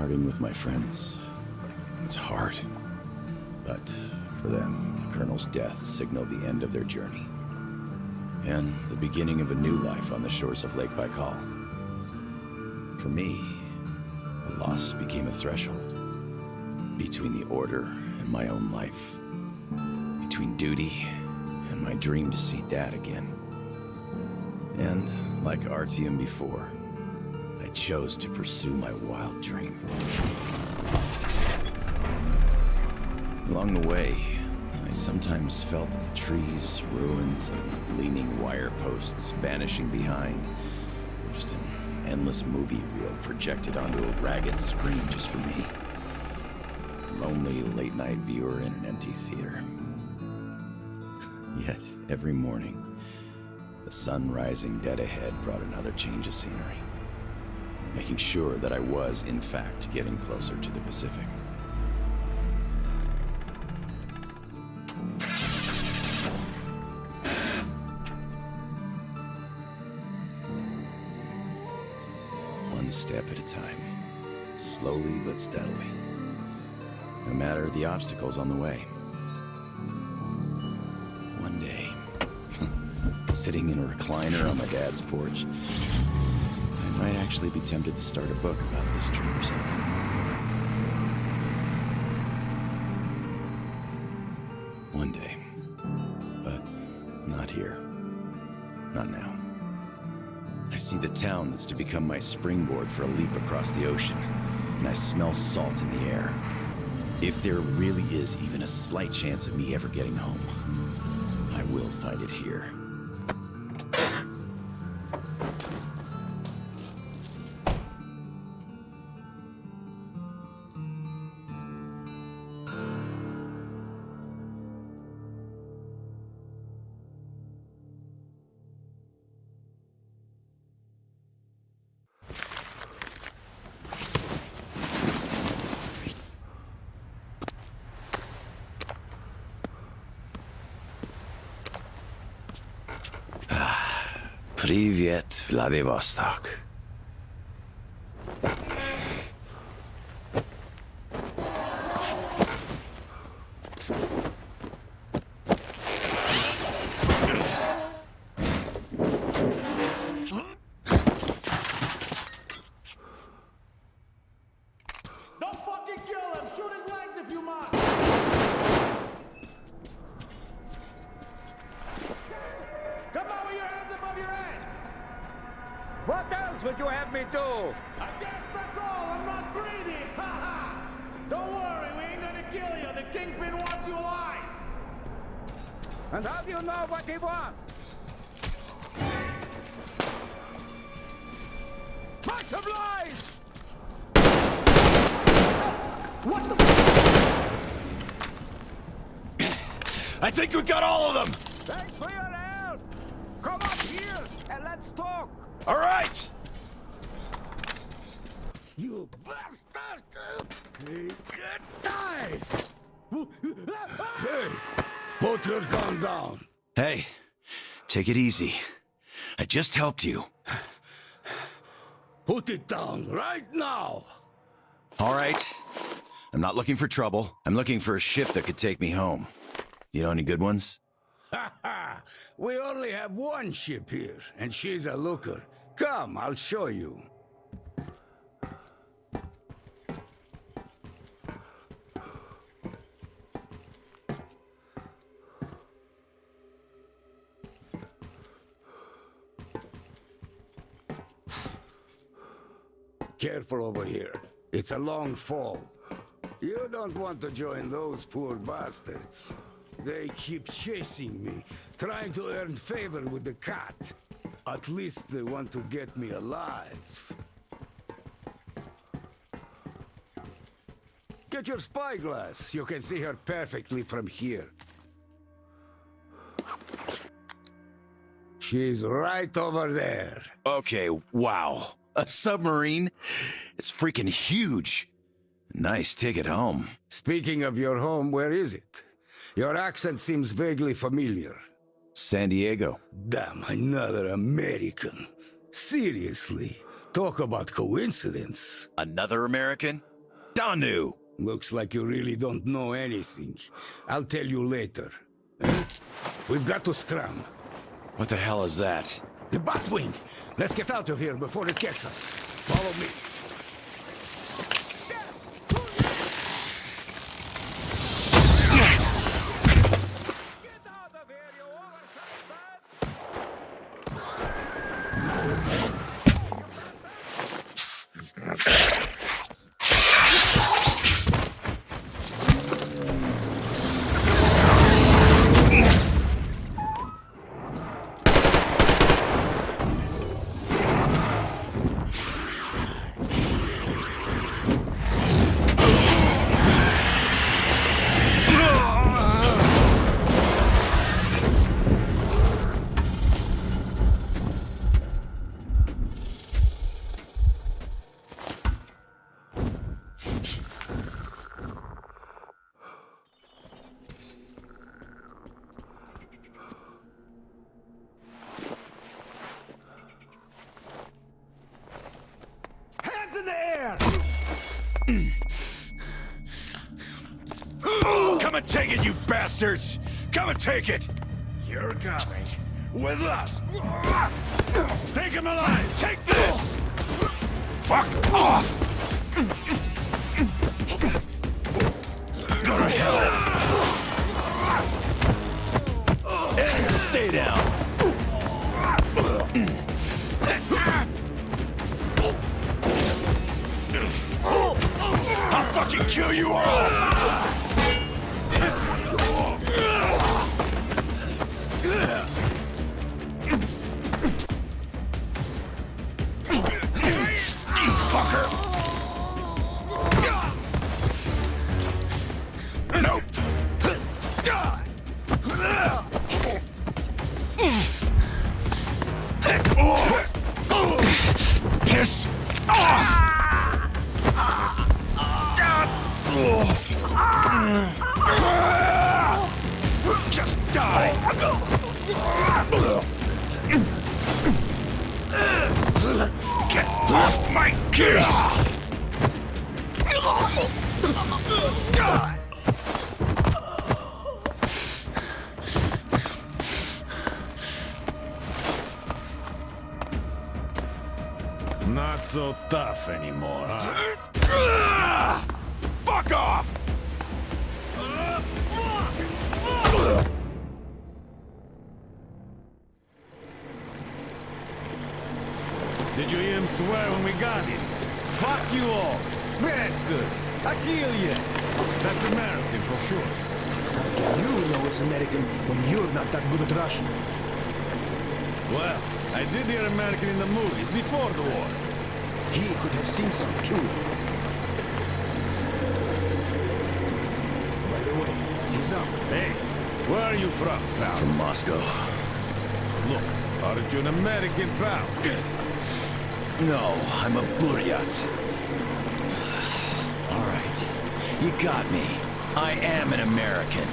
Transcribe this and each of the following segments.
Parting with my friends was hard, but for them, the Colonel's death signaled the end of their journey, and the beginning of a new life on the shores of Lake Baikal. For me, the loss became a threshold between the Order and my own life, between duty and my dream to see Dad again. And, like Artyom before, I chose to pursue my wild dream. Along the way, I sometimes felt that the trees, ruins, and leaning wire posts vanishing behind were just an endless movie reel projected onto a ragged screen just for me. A lonely late-night viewer in an empty theater. Yet, every morning, the sun rising dead ahead brought another change of scenery, making sure that I was, in fact, getting closer to the Pacific. One step at a time, slowly but steadily, no matter the obstacles on the way. One day, sitting in a recliner on my dad's porch, I might actually be tempted to start a book about this trip or something. One day. But not here. Not now. I see the town that's to become my springboard for a leap across the ocean, and I smell salt in the air. If there really is even a slight chance of me ever getting home, I will find it here. Привет, Vladivostok. Don't fucking kill him! Shoot his legs if you must! Come on with your hands above your head! What else would you have me do? I guess that's all! I'm not greedy! Ha ha! Don't worry, we ain't gonna kill you! The Kingpin wants you alive! And how do you know what he wants? Much obliged! What the I think we got all of them! Thanks for your help! Come up here and let's talk! All right! You bastard! Take a die! Hey! Put your gun down! Hey, take it easy. I just helped you. Put it down right now! All right. I'm not looking for trouble. I'm looking for a ship that could take me home. You know any good ones? Ha ha! We only have one ship here, and she's a looker. Come, I'll show you. Careful over here. It's a long fall. You don't want to join those poor bastards. They keep chasing me, trying to earn favor with the cat. At least they want to get me alive. Get your spyglass. You can see her perfectly from here. She's right over there. Okay, wow. A submarine? It's freaking huge. Nice ticket home. Speaking of your home, where is it? Your accent seems vaguely familiar. San Diego. Damn, another American. Seriously, talk about coincidence. Another American? Danu! Looks like you really don't know anything. I'll tell you later. Eh? We've got to scram. What the hell is that? The Batwing! Let's get out of here before it gets us. Follow me. In the air! Come and take it, you bastards! Come and take it! You're coming. With us! Take him alive! Take this! Fuck off! Go to hell! And stay down! I'll fucking kill you all! Fucker! Nope! Piss off! Just die! Get off my geese! Not so tough anymore, huh? Fuck off! Did you hear him swear when we got him? Fuck you all! Bastards! I kill you! That's American for sure. You know it's American when you're not that good at Russian. Well, I did hear American in the movies before the war. He could have seen some too. By the way, he's up. Hey, where are you from, pal? From Moscow. Look, aren't you an American, pal? No, I'm a Buryat. All right, you got me. I am an American.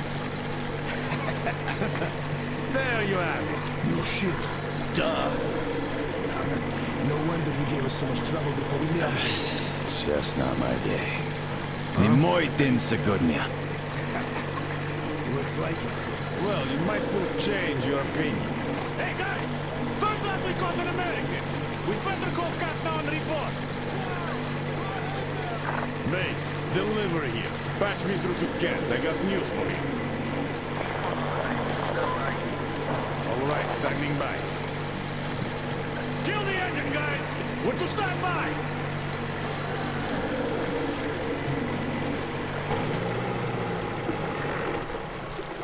There you have it. No shit. Duh. No wonder you gave us so much trouble before we met. It's just not my day. Не мой день сегодня. Looks like it. Well, you might still change your opinion. Hey, guys! Turns out we caught an American! We better call Cat and report! Base, deliver here. Patch me through to Kent. I got news for you. All right, standing by. Kill the engine, guys! We're to stand by!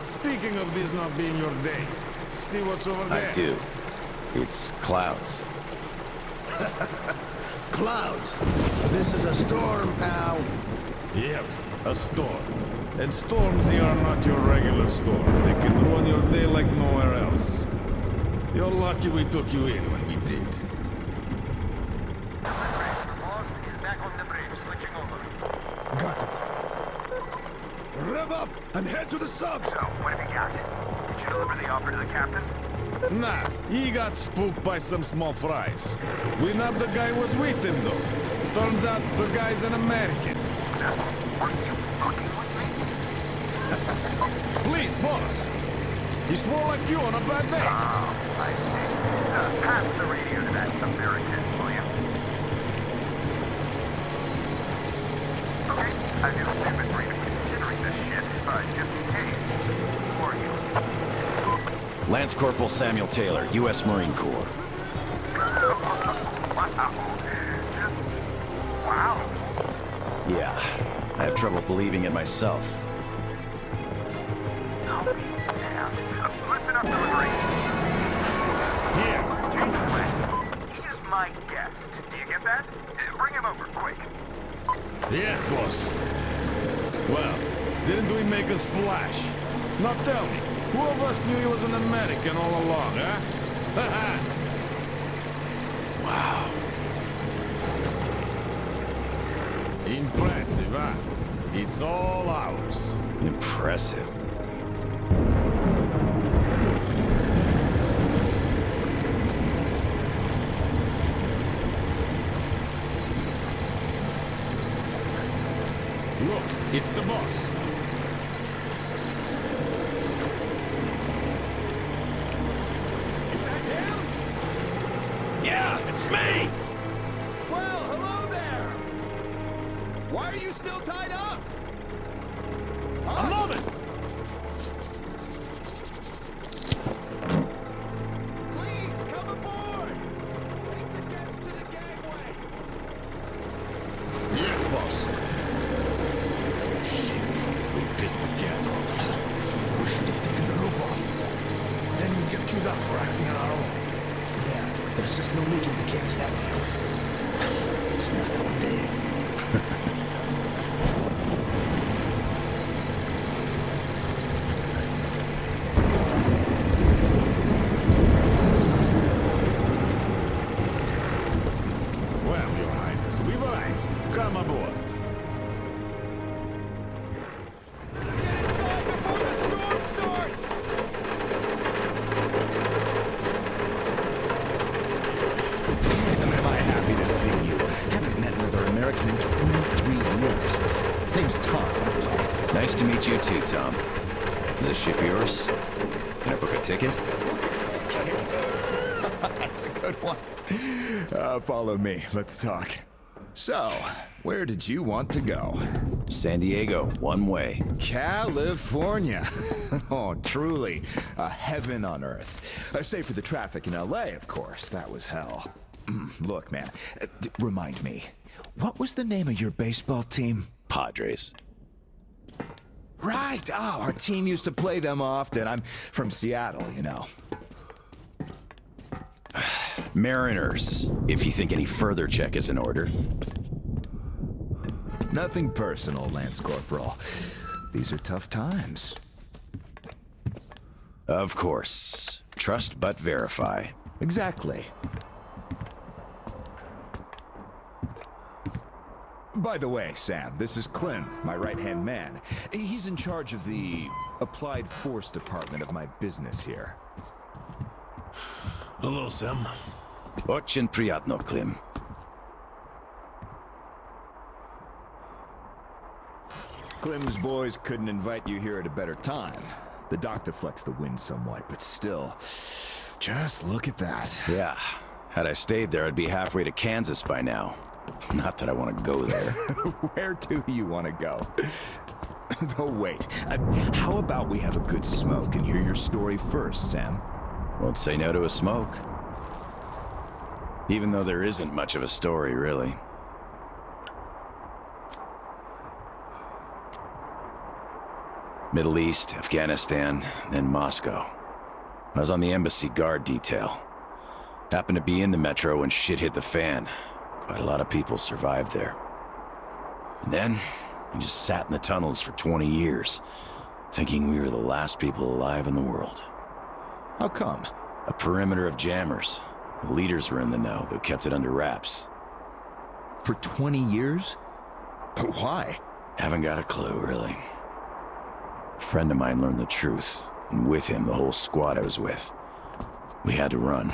Speaking of this not being your day, see what's over there? I do. It's clouds. Clouds. This is a storm, pal. Yep, a storm. And storms here are not your regular storms. They can ruin your day like nowhere else. You're lucky we took you in when we did. Got it. Rev up and head to the sub. So, what have you got? Did you deliver the offer to the captain? Nah, he got spooked by some small fries. We nabbed the guy who was with him, though. Turns out the guy's an American. That's Were you fucking with me? Please, boss. He swore like you on a bad day. Oh, I see. Pass the radio to that American, will you? Okay, I feel stupid for even considering this shit, but just in case, who are you? Lance Corporal Samuel Taylor, U.S. Marine Corps. Wow. Yeah, I have trouble believing it myself. Oh, damn. Listen up, delivery. Here. Change the plan. He is my guest. Do you get that? Bring him over, quick. Yes, boss. Well, didn't we make a splash? Now tell me, who of us knew he was an American all along, huh? Wow. Impressive, huh? It's all ours. Impressive. Look, it's the boss. Yeah, it's me! Well, hello there! Why are you still tied up? A moment! Please, come aboard! Take the guests to the gangway! Yes, boss. Shit, we pissed the cat off. We should have taken the rope off. Then we'd get chewed out for acting on our own. Yeah, there's just no making the cat happy. It's not our day. Well, Your Highness, we've arrived. Come aboard. Get inside before the storm starts! Damn, am I happy to see you. Haven't met another American in 23 years. Name's Tom. Nice to meet you too, Tom. Is this ship yours? Can I book a ticket? That's a good one. Follow me. Let's talk. So, where did you want to go? San Diego, one way. California. Oh, truly a heaven on earth. Save for the traffic in LA, of course. That was hell. Look, man, remind me, what was the name of your baseball team? Padres. Right. Oh, our team used to play them often. I'm from Seattle, you know. Mariners, if you think any further check is in order. Nothing personal, Lance Corporal. These are tough times. Of course. Trust but verify. Exactly. By the way, Sam, this is Clem, my right-hand man. He's in charge of the Applied Force department of my business here. Hello, Sam. Очень приятно, Klim. Clem's boys couldn't invite you here at a better time. The dock deflects the wind somewhat, but still, just look at that. Yeah. Had I stayed there, I'd be halfway to Kansas by now. Not that I want to go there. Where do you want to go? Oh, wait. How about we have a good smoke and hear your story first, Sam? Won't say no to a smoke. Even though there isn't much of a story, really. Middle East, Afghanistan, then Moscow. I was on the embassy guard detail. Happened to be in the metro when shit hit the fan. Quite a lot of people survived there. And then, we just sat in the tunnels for 20 years, thinking we were the last people alive in the world. How come? A perimeter of jammers. The leaders were in the know, but kept it under wraps. For 20 years? But why? Haven't got a clue, really. A friend of mine learned the truth, and with him, the whole squad I was with. We had to run.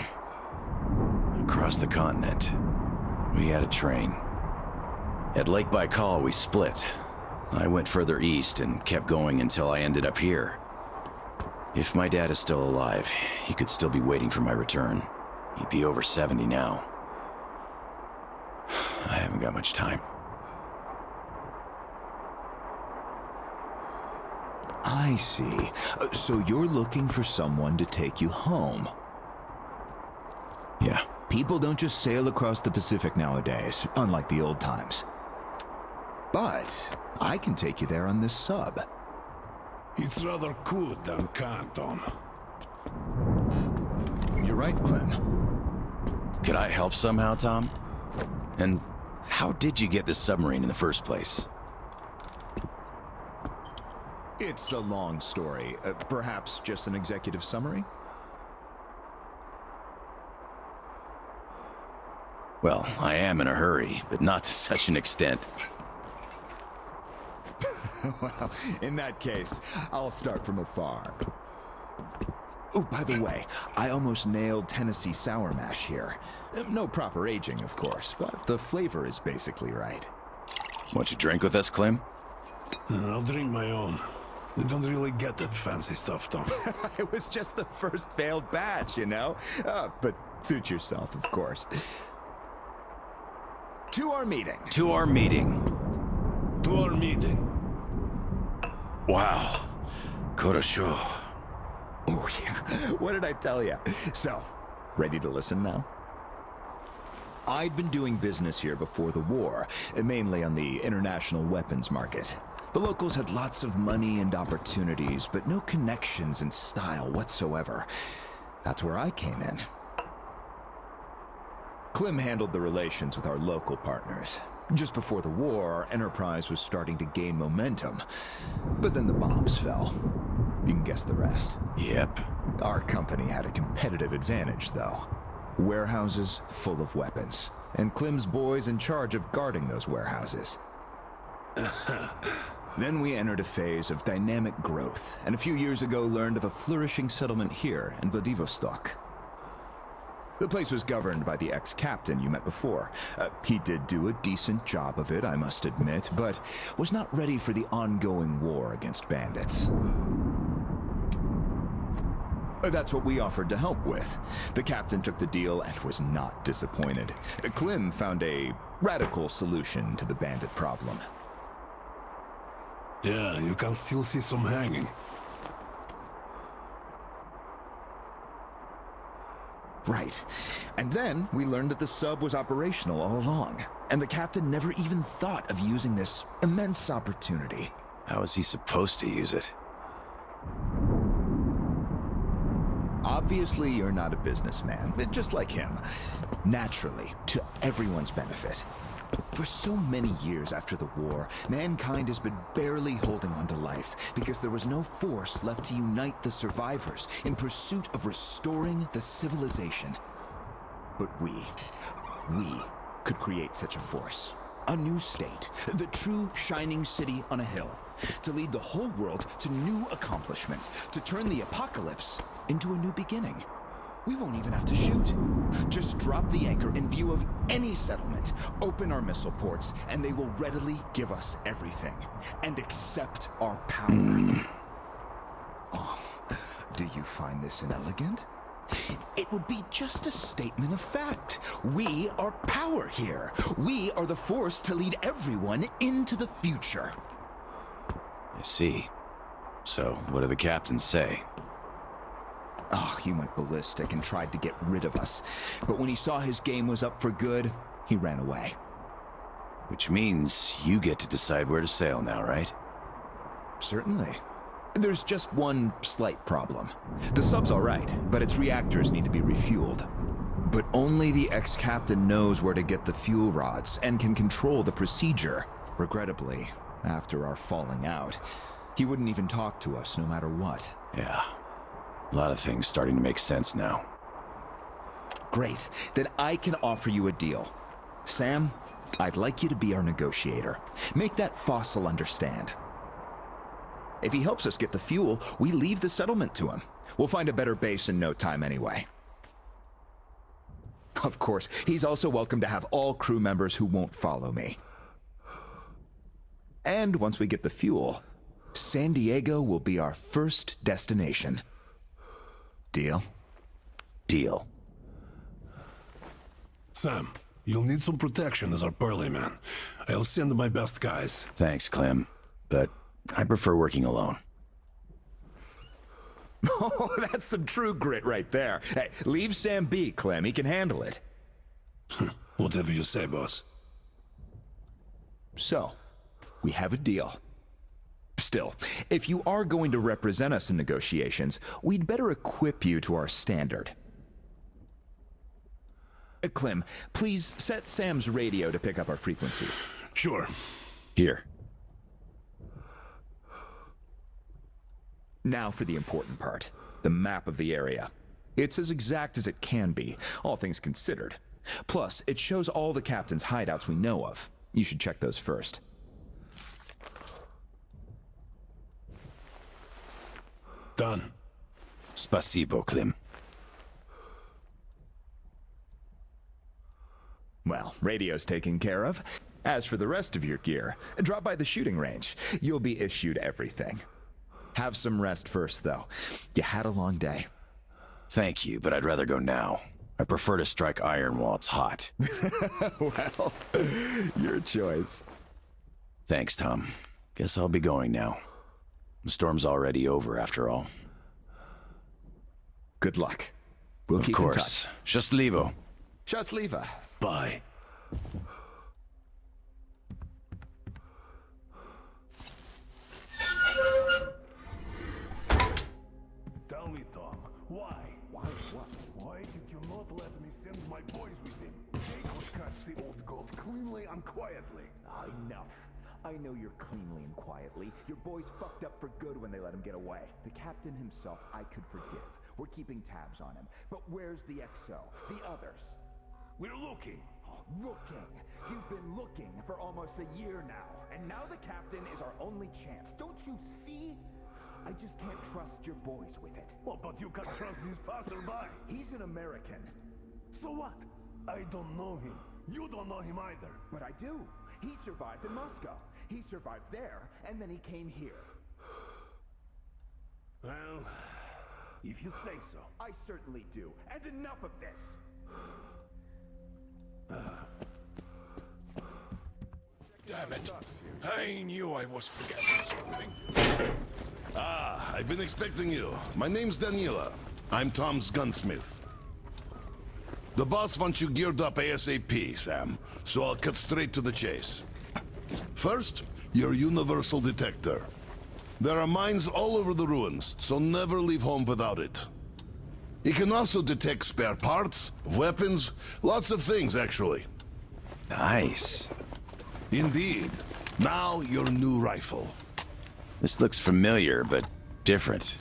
Across the continent. We had a train. At Lake Baikal, we split. I went further east and kept going until I ended up here. If my dad is still alive, he could still be waiting for my return. He'd be over 70 now. I haven't got much time. I see. So you're looking for someone to take you home. Yeah. People don't just sail across the Pacific nowadays, unlike the old times. But I can take you there on this sub. It's rather cool than Canton. You're right, Clem. Could I help somehow, Tom? And how did you get this submarine in the first place? It's a long story. Perhaps just an executive summary? Well, I am in a hurry, but not to such an extent. Well, in that case, I'll start from afar. Oh, by the way, I almost nailed Tennessee sour mash here. No proper aging, of course, but the flavor is basically right. Want you drink with us, Clem? I'll drink my own. We don't really get that fancy stuff, Tom. It was just the first failed batch, you know? But suit yourself, of course. To our meeting. To our meeting. To our meeting. Wow. Korosho. Oh, yeah. What did I tell you? So, ready to listen now? I'd been doing business here before the war, mainly on the international weapons market. The locals had lots of money and opportunities, but no connections and style whatsoever. That's where I came in. Clem handled the relations with our local partners. Just before the war, our enterprise was starting to gain momentum. But then the bombs fell. You can guess the rest. Yep. Our company had a competitive advantage, though. Warehouses full of weapons, and Clem's boys in charge of guarding those warehouses. Then we entered a phase of dynamic growth, and a few years ago learned of a flourishing settlement here in Vladivostok. The place was governed by the ex-captain you met before. He did do a decent job of it, I must admit, but was not ready for the ongoing war against bandits. That's what we offered to help with. The captain took the deal and was not disappointed. Clem found a radical solution to the bandit problem. Yeah, you can still see some hanging. Right. And then we learned that the sub was operational all along, and the captain never even thought of using this immense opportunity. How is he supposed to use it? Obviously, you're not a businessman, but just like him. Naturally, to everyone's benefit. For so many years after the war, mankind has been barely holding on to life because there was no force left to unite the survivors in pursuit of restoring the civilization. But we could create such a force. A new state, the true shining city on a hill, to lead the whole world to new accomplishments, to turn the apocalypse into a new beginning. We won't even have to shoot. Just drop the anchor in view of any settlement, open our missile ports, and they will readily give us everything, and accept our power. Oh, do you find this inelegant? It would be just a statement of fact. We are power here. We are the force to lead everyone into the future. I see. So, what do the captains say? Oh, he went ballistic and tried to get rid of us. But when he saw his game was up for good, he ran away. Which means you get to decide where to sail now, right? Certainly. There's just one slight problem. The sub's all right, but its reactors need to be refueled. But only the ex-captain knows where to get the fuel rods and can control the procedure. Regrettably, after our falling out, he wouldn't even talk to us no matter what. Yeah. A lot of things starting to make sense now. Great. Then I can offer you a deal. Sam, I'd like you to be our negotiator. Make that fossil understand. If he helps us get the fuel, we leave the settlement to him. We'll find a better base in no time anyway. Of course, he's also welcome to have all crew members who won't follow me. And once we get the fuel, San Diego will be our first destination. Deal? Deal. Sam, you'll need some protection as our Pearly man. I'll send my best guys. Thanks, Clem. But I prefer working alone. Oh, that's some true grit right there. Hey, leave Sam be, Clem. He can handle it. Whatever you say, boss. So, we have a deal. Still, if you are going to represent us in negotiations, we'd better equip you to our standard. Clem, please set Sam's radio to pick up our frequencies. Sure. Here. Now for the important part, the map of the area. It's as exact as it can be, all things considered. Plus, it shows all the captain's hideouts we know of. You should check those first. Done. Spasibo, Clem. Well, radio's taken care of. As for the rest of your gear, drop by the shooting range. You'll be issued everything. Have some rest first, though. You had a long day. Thank you, but I'd rather go now. I prefer to strike iron while it's hot. Well, your choice. Thanks, Tom. Guess I'll be going now. The storm's already over, after all. Good luck. We'll keep in touch. Счастливо. Счастливо. Bye. Tell me, Tom, why? Why what? Why did you not let me send my boys with him? They could catch the old gold cleanly and quietly. Enough. I know you're cleanly and quietly. Your boys fucked up for good when they let him get away. The captain himself, I could forgive. We're keeping tabs on him. But where's the XO? The others? We're looking. Looking. You've been looking for almost a year now. And now the captain is our only chance. Don't you see? I just can't trust your boys with it. Well, but you can trust this passerby. He's an American. So what? I don't know him. You don't know him either. But I do. He survived in Moscow. He survived there, and then he came here. Well, if you say so. I certainly do. And enough of this! Damn it. I knew I was forgetting something. I've been expecting you. My name's Daniela. I'm Tom's gunsmith. The boss wants you geared up ASAP, Sam, so I'll cut straight to the chase. First, your universal detector. There are mines all over the ruins, so never leave home without it. It can also detect spare parts, weapons, lots of things, actually. Nice. Indeed. Now, your new rifle. This looks familiar, but different.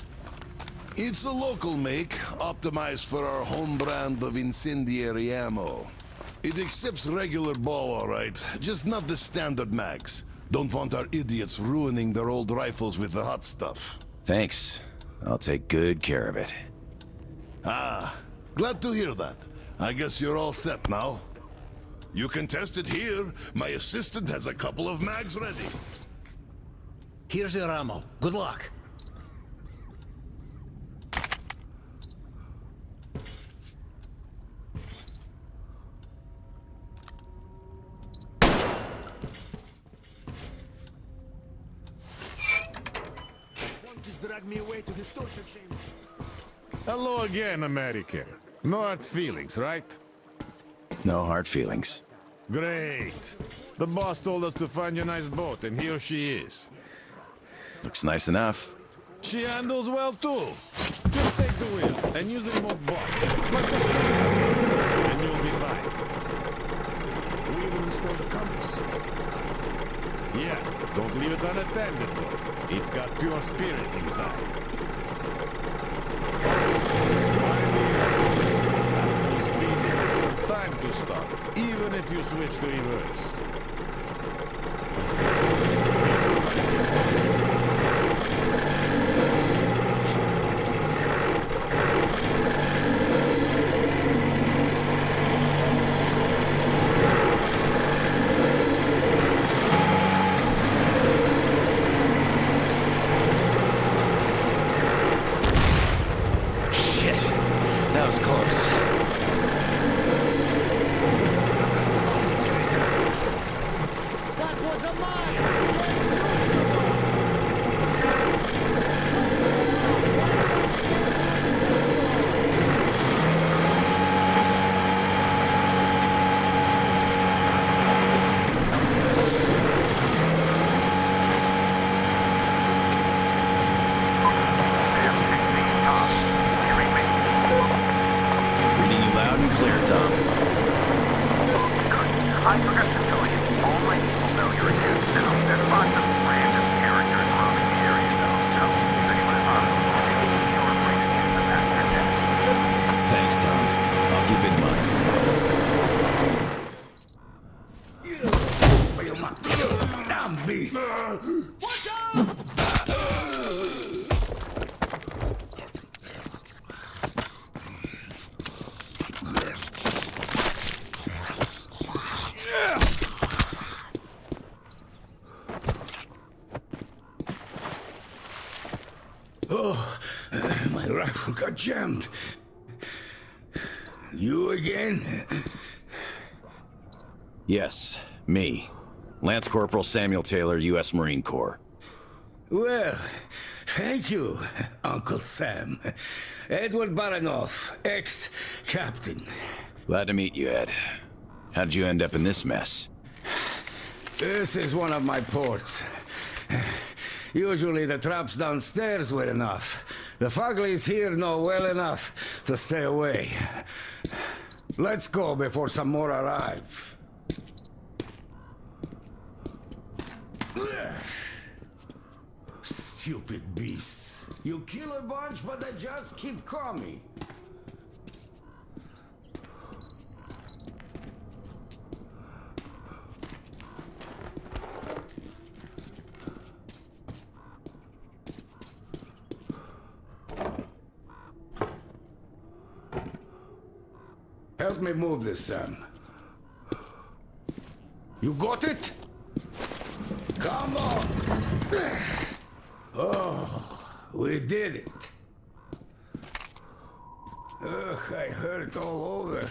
It's a local make, optimized for our home brand of incendiary ammo. It accepts regular ball, all right, just not the standard mags. Don't want our idiots ruining their old rifles with the hot stuff. Thanks. I'll take good care of it. Glad to hear that. I guess you're all set now. You can test it here. My assistant has a couple of mags ready. Here's your ammo. Good luck. Just drag me away to his torture chamber. Hello again, American. No hard feelings, right? No hard feelings. Great. The boss told us to find you a nice boat, and here she is. Looks nice enough. She handles well, too. Just take the wheel and use the remote box. Like this, and you'll be fine. We even installed a compass. Yeah, don't leave it unattended, though. It's got pure spirit inside. At full speed, it takes some time to stop, even if you switch to reverse. That was close. That was a mine! Reading you loud and clear, Tom. I forgot to tell you, all my people know you're a dude now. There's lots of random characters roaming the area though, so if anyone is on them, you're afraid to use them as their death. Thanks, Tom. I'll keep it in mind. Damn beast! Watch out! Oh, my rifle got jammed. You again? Yes, me. Lance Corporal Samuel Taylor, U.S. Marine Corps. Well, thank you, Uncle Sam. Edward Baranoff, ex-captain. Glad to meet you, Ed. How did you end up in this mess? This is one of my ports. Usually the traps downstairs were enough. The Fuglies here know well enough to stay away. Let's go before some more arrive. Stupid beasts. You kill a bunch, but they just keep coming. Help me move this, Sam. You got it? Come on! Oh, we did it. Ugh, I hurt all over,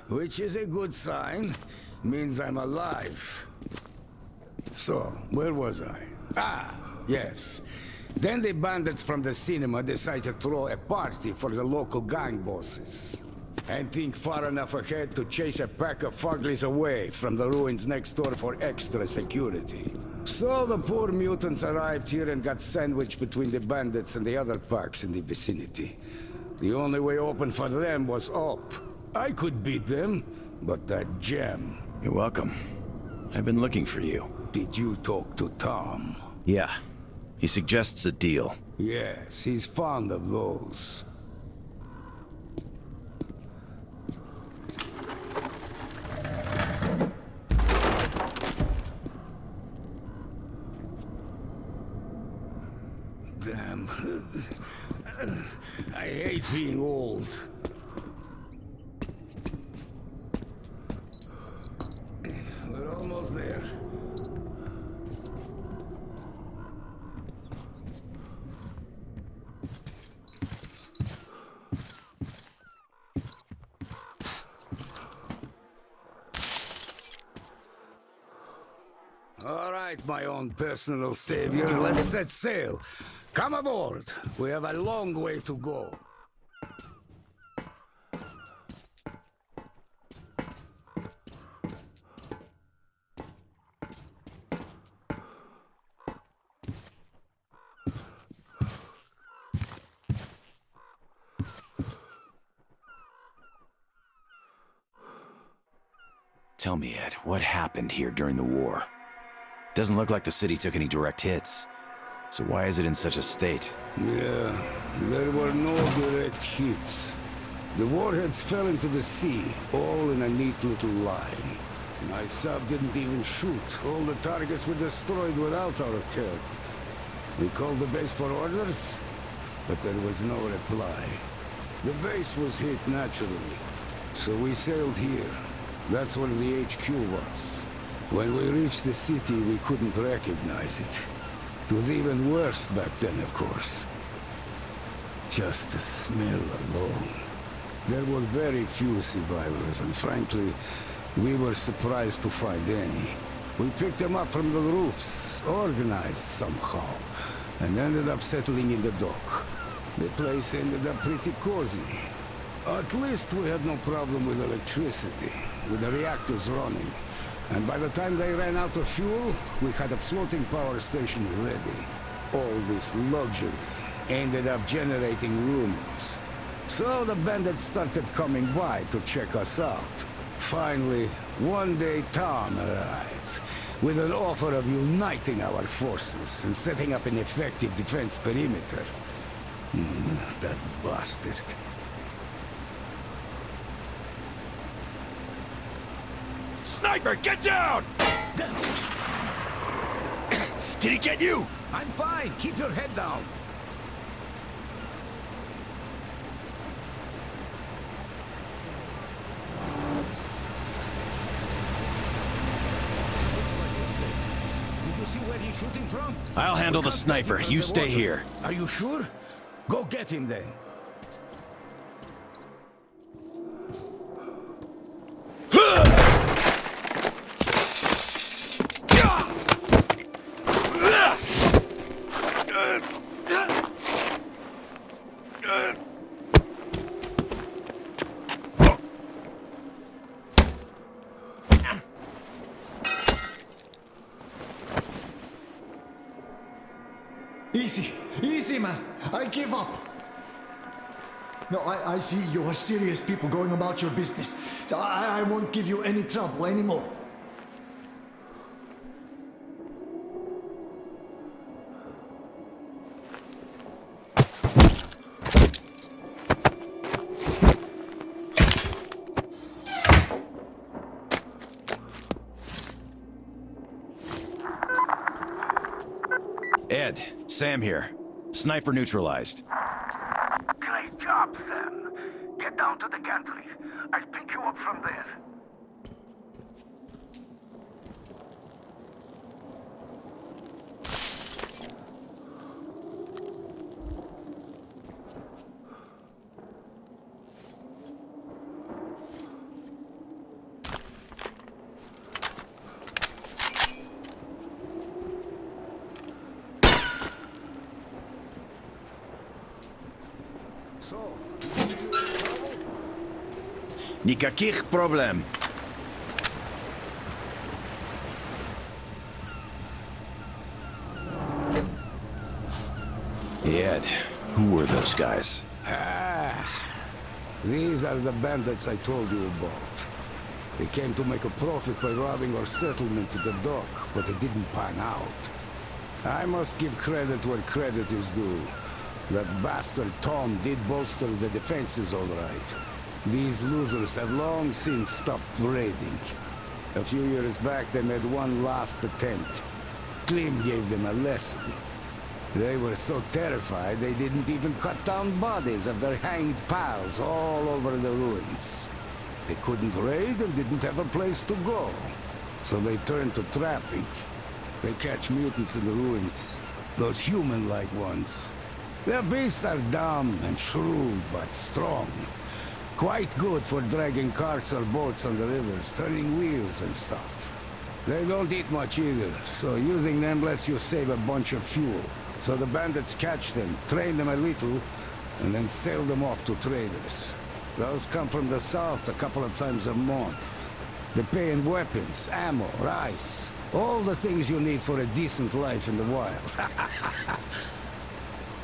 which is a good sign. Means I'm alive. So, where was I? Ah, yes. Then the bandits from the cinema decided to throw a party for the local gang bosses. And think far enough ahead to chase a pack of Fuglies away from the ruins next door for extra security. So the poor mutants arrived here and got sandwiched between the bandits and the other packs in the vicinity. The only way open for them was up. I could beat them, but that gem... You're welcome. I've been looking for you. Did you talk to Tom? Yeah. He suggests a deal. Yes, he's fond of those. Damn. I hate being old. We're almost there. All right, my own personal savior, let's set sail. Come aboard. We have a long way to go. Tell me, Ed, what happened here during the war? Doesn't look like the city took any direct hits. So why is it in such a state? Yeah, there were no direct hits. The warheads fell into the sea, all in a neat little line. My sub didn't even shoot. All the targets were destroyed without our help. We called the base for orders, but there was no reply. The base was hit naturally, so we sailed here. That's where the HQ was. When we reached the city, we couldn't recognize it. It was even worse back then, of course. Just the smell alone. There were very few survivors, and frankly, we were surprised to find any. We picked them up from the roofs, organized somehow, and ended up settling in the dock. The place ended up pretty cozy. At least we had no problem with electricity, with the reactors running. And by the time they ran out of fuel, we had a floating power station ready. All this luxury ended up generating rumors. So the bandits started coming by to check us out. Finally, one day Tom arrived, with an offer of uniting our forces and setting up an effective defense perimeter. That bastard. Sniper, get down! Did he get you? I'm fine. Keep your head down. Looks like we're safe. Did you see where he's shooting from? I'll handle the sniper. You stay here. Are you sure? Go get him then. Easy, easy, man. I give up. No, I see you are serious people going about your business. So I won't give you any trouble anymore. Ed, Sam here. Sniper neutralized. Great job, Sam. Get down to the gantry. I'll pick you up from there. Никаких проблем. Ed, who were those guys? These are the bandits I told you about. They came to make a profit by robbing our settlement at the dock, but it didn't pan out. I must give credit where credit is due. That bastard Tom did bolster the defenses all right. These losers have long since stopped raiding. A few years back, they made one last attempt. Klim gave them a lesson. They were so terrified, they didn't even cut down bodies of their hanged pals all over the ruins. They couldn't raid and didn't have a place to go. So they turned to trapping. They catch mutants in the ruins. Those human-like ones. Their beasts are dumb and shrewd, but strong. Quite good for dragging carts or boats on the rivers, turning wheels and stuff. They don't eat much either, so using them lets you save a bunch of fuel. So the bandits catch them, train them a little, and then sell them off to traders. Those come from the south a couple of times a month. They pay in weapons, ammo, rice, all the things you need for a decent life in the wild.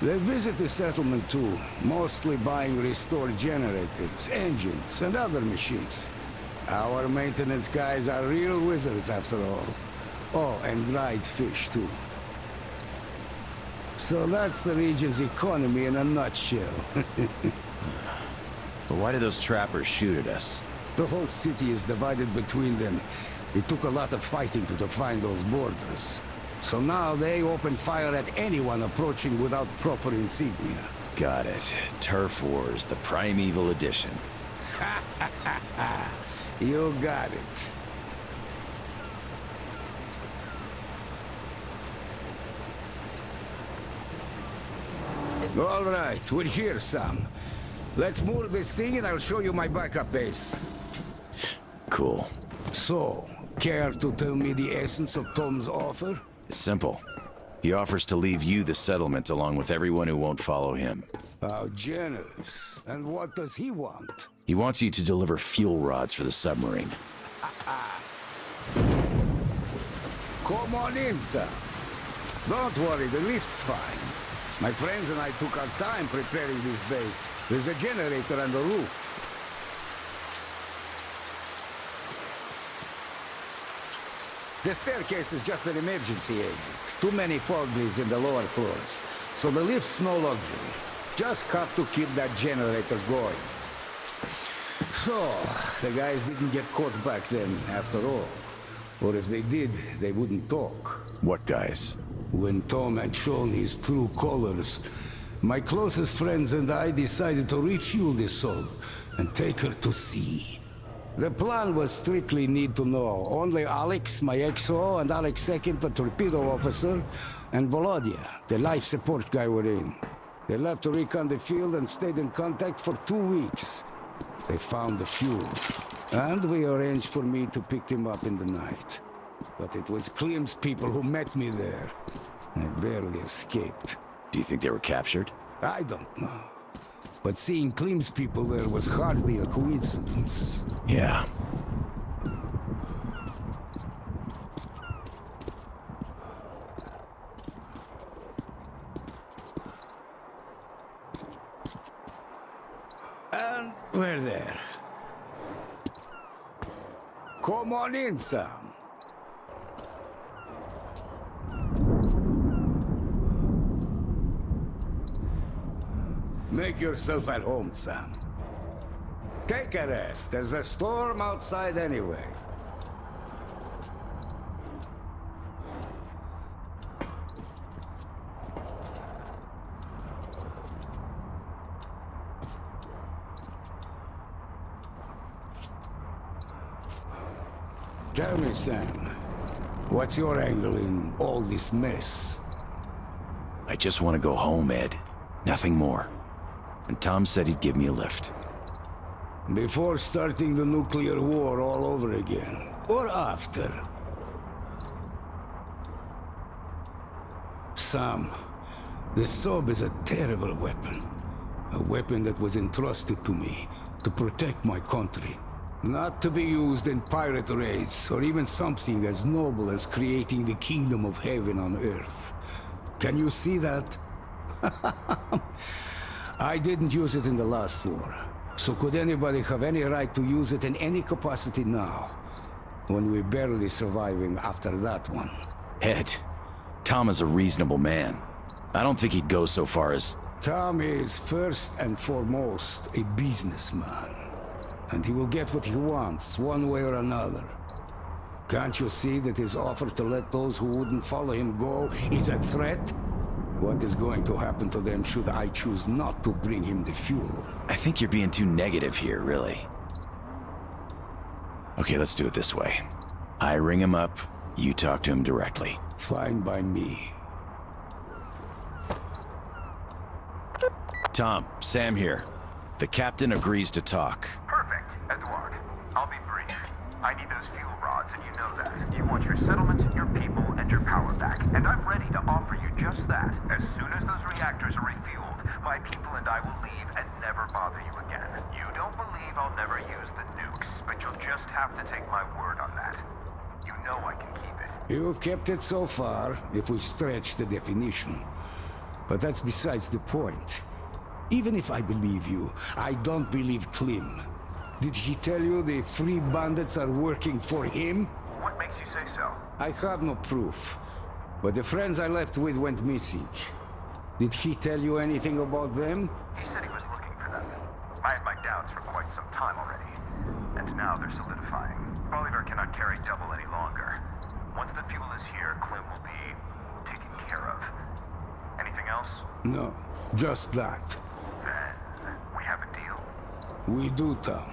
They visit the settlement too, mostly buying restored generators, engines, and other machines. Our maintenance guys are real wizards after all. Oh, and dried fish too. So that's the region's economy in a nutshell. But why did those trappers shoot at us? The whole city is divided between them. It took a lot of fighting to define those borders. So now they open fire at anyone approaching without proper insignia. Got it. Turf Wars, the primeval edition. You got it. All right, we're here, Sam. Let's moor this thing and I'll show you my backup base. Cool. So, care to tell me the essence of Tom's offer? It's simple. He offers to leave you the settlement along with everyone who won't follow him. How generous. And what does he want? He wants you to deliver fuel rods for the submarine. Come on in, sir. Don't worry, the lift's fine. My friends and I took our time preparing this base. There's a generator on the roof. The staircase is just an emergency exit. Too many foglies in the lower floors. So the lift's no luxury. Just have to keep that generator going. So, the guys didn't get caught back then, after all. Or if they did, they wouldn't talk. What guys? When Tom had shown his true colors, my closest friends and I decided to refuel this soul and take her to sea. The plan was strictly need to know. Only Alex, my XO, and Alex II, the torpedo officer, and Volodya, the life support guy, were in. They left to recon the field and stayed in contact for 2 weeks. They found the fuel, and we arranged for me to pick them up in the night. But it was Klim's people who met me there. I barely escaped. Do you think they were captured? I don't know. But seeing Klim's people there was hardly a coincidence. Yeah. And we're there. Come on in, Sam. Make yourself at home, Sam. Take a rest. There's a storm outside anyway. Tell me, Sam, what's your angle in all this mess? I just want to go home, Ed. Nothing more. And Tom said he'd give me a lift. Before starting the nuclear war all over again, or after? Sam, the Sob is a terrible weapon. A weapon that was entrusted to me to protect my country. Not to be used in pirate raids, or even something as noble as creating the kingdom of heaven on earth. Can you see that? I didn't use it in the last war. So could anybody have any right to use it in any capacity now? When we're barely surviving after that one. Ed, Tom is a reasonable man. I don't think he'd go so far as... Tom is first and foremost a businessman. And he will get what he wants, one way or another. Can't you see that his offer to let those who wouldn't follow him go is a threat? What is going to happen to them should I choose not to bring him the fuel? I think you're being too negative here, really. Okay, let's do it this way. I ring him up, you talk to him directly. Fine by me. Tom, Sam here. The captain agrees to talk. Perfect, Edward. I'll be brief. I need those fuel rods, and you know that. You want your settlement, your people, and your power back. And I'm ready to offer you just that. As soon as those reactors are refueled, my people and I will leave and never bother you again. You don't believe I'll never use the nukes, but you'll just have to take my word on that. You know I can keep it. You've kept it so far, if we stretch the definition. But that's besides the point. Even if I believe you, I don't believe Klim. Did he tell you the free bandits are working for him? What makes you say so? I have no proof. But the friends I left with went missing. Did he tell you anything about them? He said he was looking for them. I had my doubts for quite some time already. And now they're solidifying. Bolivar cannot carry double any longer. Once the fuel is here, Klim will be taken care of. Anything else? No, just that. Then we have a deal. We do, Tom.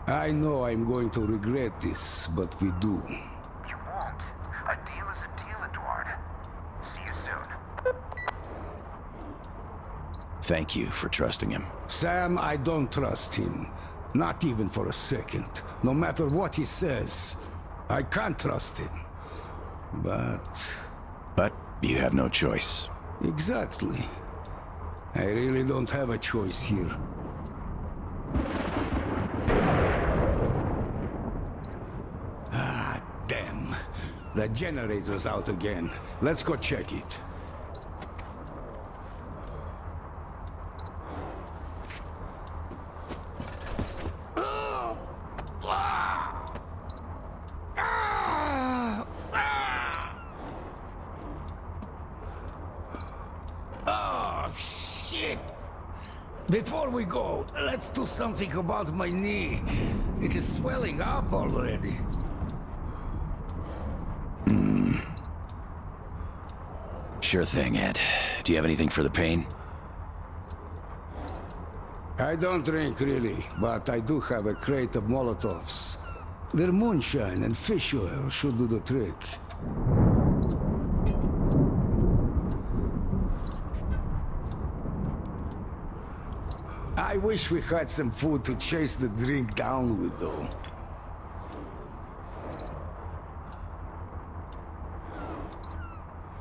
I know I'm going to regret this, but we do. You won't. A deal is a deal, Edward. See you soon. thank you for trusting him. Sam, I don't trust him. Not even for a second. No matter what he says, I can't trust him. But You have no choice. exactly. I really don't have a choice here. Ah, damn. The generator's out again. Let's go check it. Oh, shit! Before we go, let's do something about my knee. It is swelling up already. Sure thing, Ed. Do you have anything for the pain? I don't drink really, but I do have a crate of Molotovs. Their moonshine and fish oil should do the trick. I wish we had some food to chase the drink down with, though.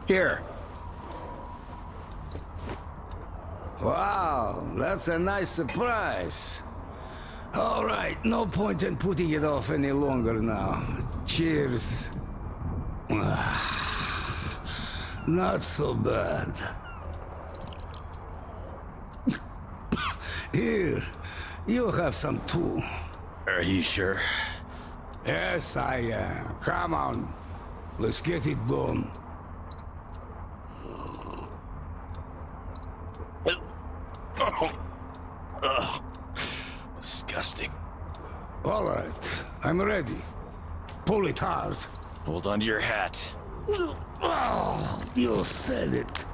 Here. Wow, that's a nice surprise. All right, no point in putting it off any longer now. Cheers. Not so bad. Here, you have some too. Are you sure? Yes, I am. Come on, let's get it done. Disgusting. All right, I'm ready. Pull it hard. Hold on to your hat. Oh, you said it.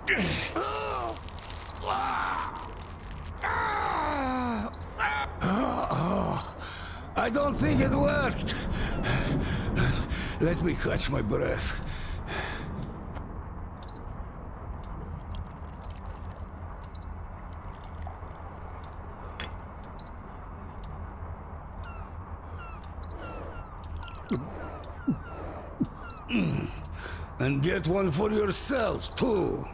I don't think it worked. Let me catch my breath. And get one for yourself, too.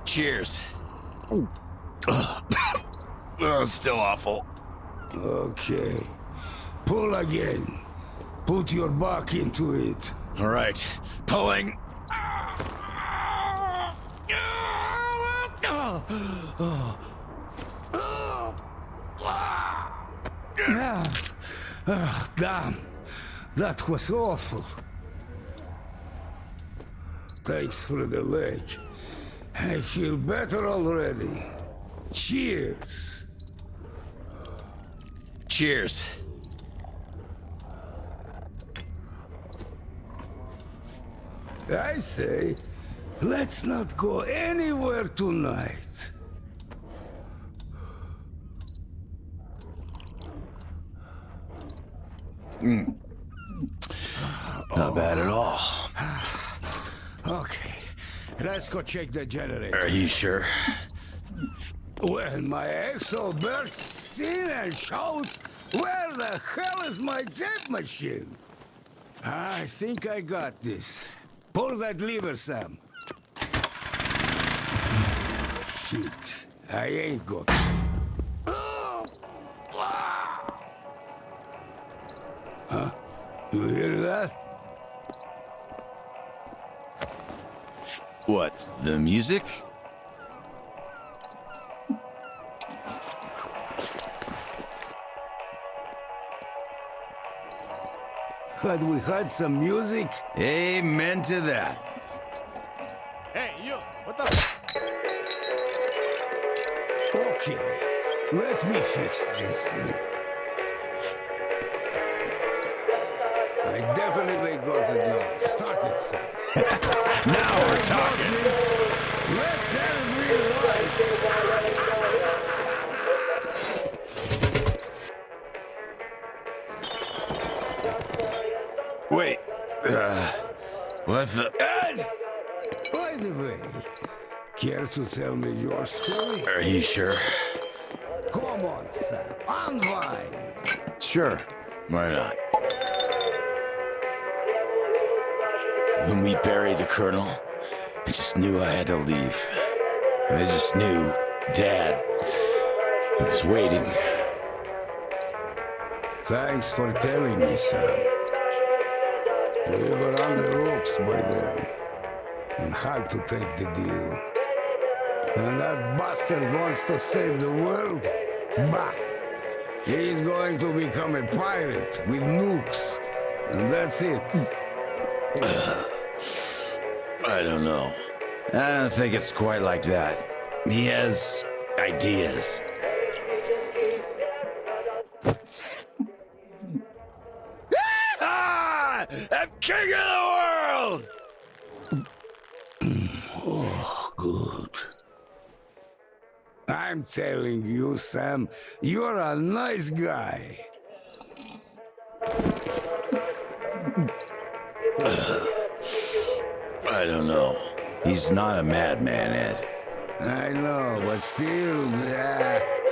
Cheers. Still awful. Okay. Pull again. Put your back into it. All right. Pulling. Damn. That was awful. Thanks for the leg. I feel better already. Cheers. Cheers. I say, let's not go anywhere tonight. Not bad at all. Okay, let's go check the generator. Are you sure? When my exo bursts in and shouts, "Where the hell is my tape machine?" I think I got this. Pull that lever, Sam. Shit, I ain't got it. Huh? You hear that? What, the music? Had we had some music? Amen to that. Hey, you! What the? Okay, let me fix this. I definitely got it now. Start it, Sam. Now we're talking. Let there be lights. Wait. What the... By the way, Care to tell me your story? Are you sure? Come on, Sam. Unwind. Sure. Why not? When we buried the Colonel, I just knew I had to leave. I just knew Dad was waiting. Thanks for telling me, Sam. We were on the ropes by then, and had to take the deal. And that bastard wants to save the world? Bah! He's going to become a pirate with nukes, and that's it. I don't know. I don't think it's quite like that. He has ideas. I'm king of the world! Oh, good. I'm telling you, Sam, you're a nice guy. I don't know. He's not a madman, Ed. I know, but still,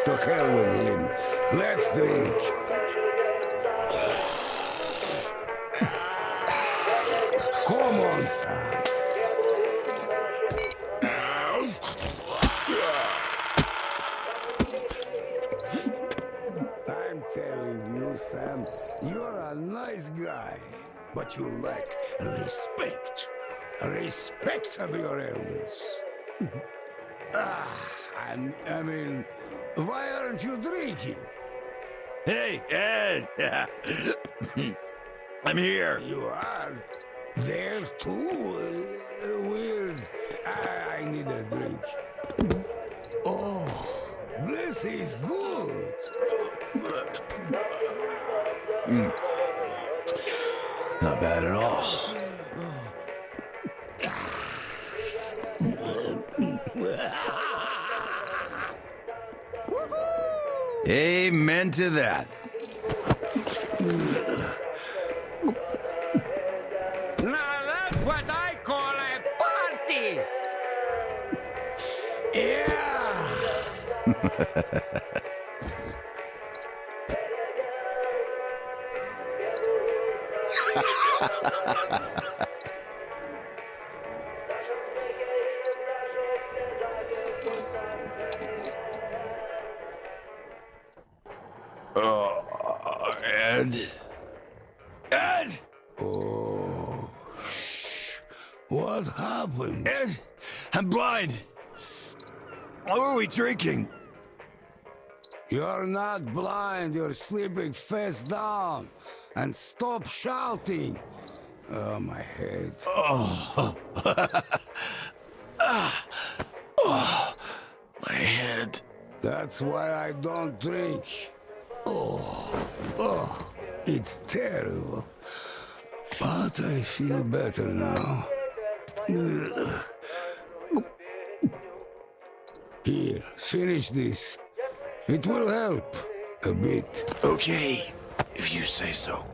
to hell with him. Let's drink. Come on, Sam. I'm telling you, Sam, you're a nice guy, but you lack respect. Respect of your elders. I mean, why aren't you drinking? Hey, Ed! I'm here. You are there too? Weird. I need a drink. Oh, this is good. Not bad at all. Amen to that. Now that's what I call a party. Yeah. Ed? Ed! Oh, shh. What happened? Ed! I'm blind! What were we drinking? You're not blind. You're sleeping face down. And stop shouting. Oh, my head. Oh. My head. That's why I don't drink. Oh, it's terrible. But I feel better now. Here, finish this. It will help a bit. Okay, if you say so.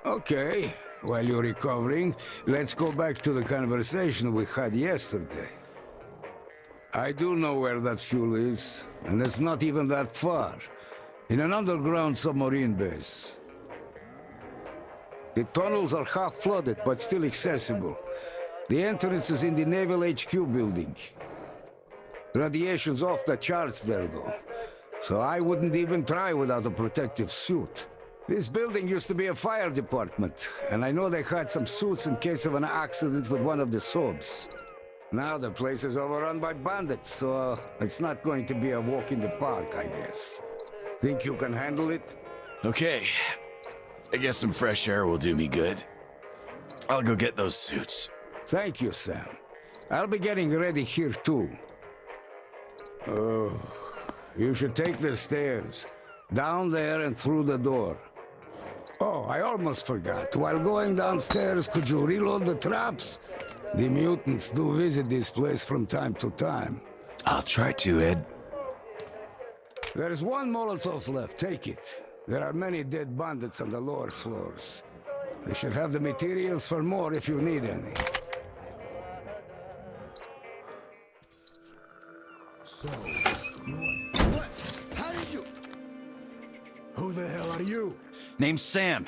Okay, while you're recovering, let's go back to the conversation we had yesterday. I do know where that fuel is, and it's not even that far. In an underground submarine base. The tunnels are half flooded, but still accessible. The entrance is in the Naval HQ building. Radiation's off the charts there, though. So I wouldn't even try without a protective suit. This building used to be a fire department, and I know they had some suits in case of an accident with one of the subs. Now the place is overrun by bandits, so it's not going to be a walk in the park, I guess. Think you can handle it? Okay. I guess some fresh air will do me good. I'll go get those suits. Thank you, Sam. I'll be getting ready here, too. Oh, you should take the stairs. Down there and through the door. Oh, I almost forgot. While going downstairs, could you reload the traps? The mutants do visit this place from time to time. I'll try to, Ed. There's one Molotov left. Take it. There are many dead bandits on the lower floors. They should have the materials for more if you need any. So, what? How did you... Who the hell are you? Name's Sam.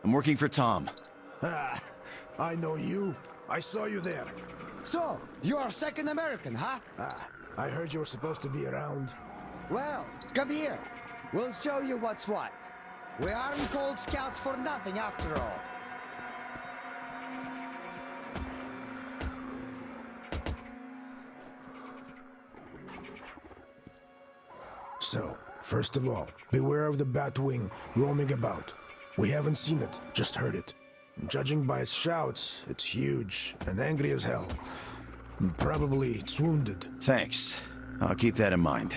I'm working for Tom. Ah, I know you. I saw you there. So, you are second American, huh? Ah, I heard you were supposed to be around. Well, come here. We'll show you what's what. We aren't called scouts for nothing after all. So, first of all, beware of the Batwing roaming about. We haven't seen it, just heard it. Judging by its shouts, it's huge and angry as hell. Probably it's wounded. Thanks. I'll keep that in mind.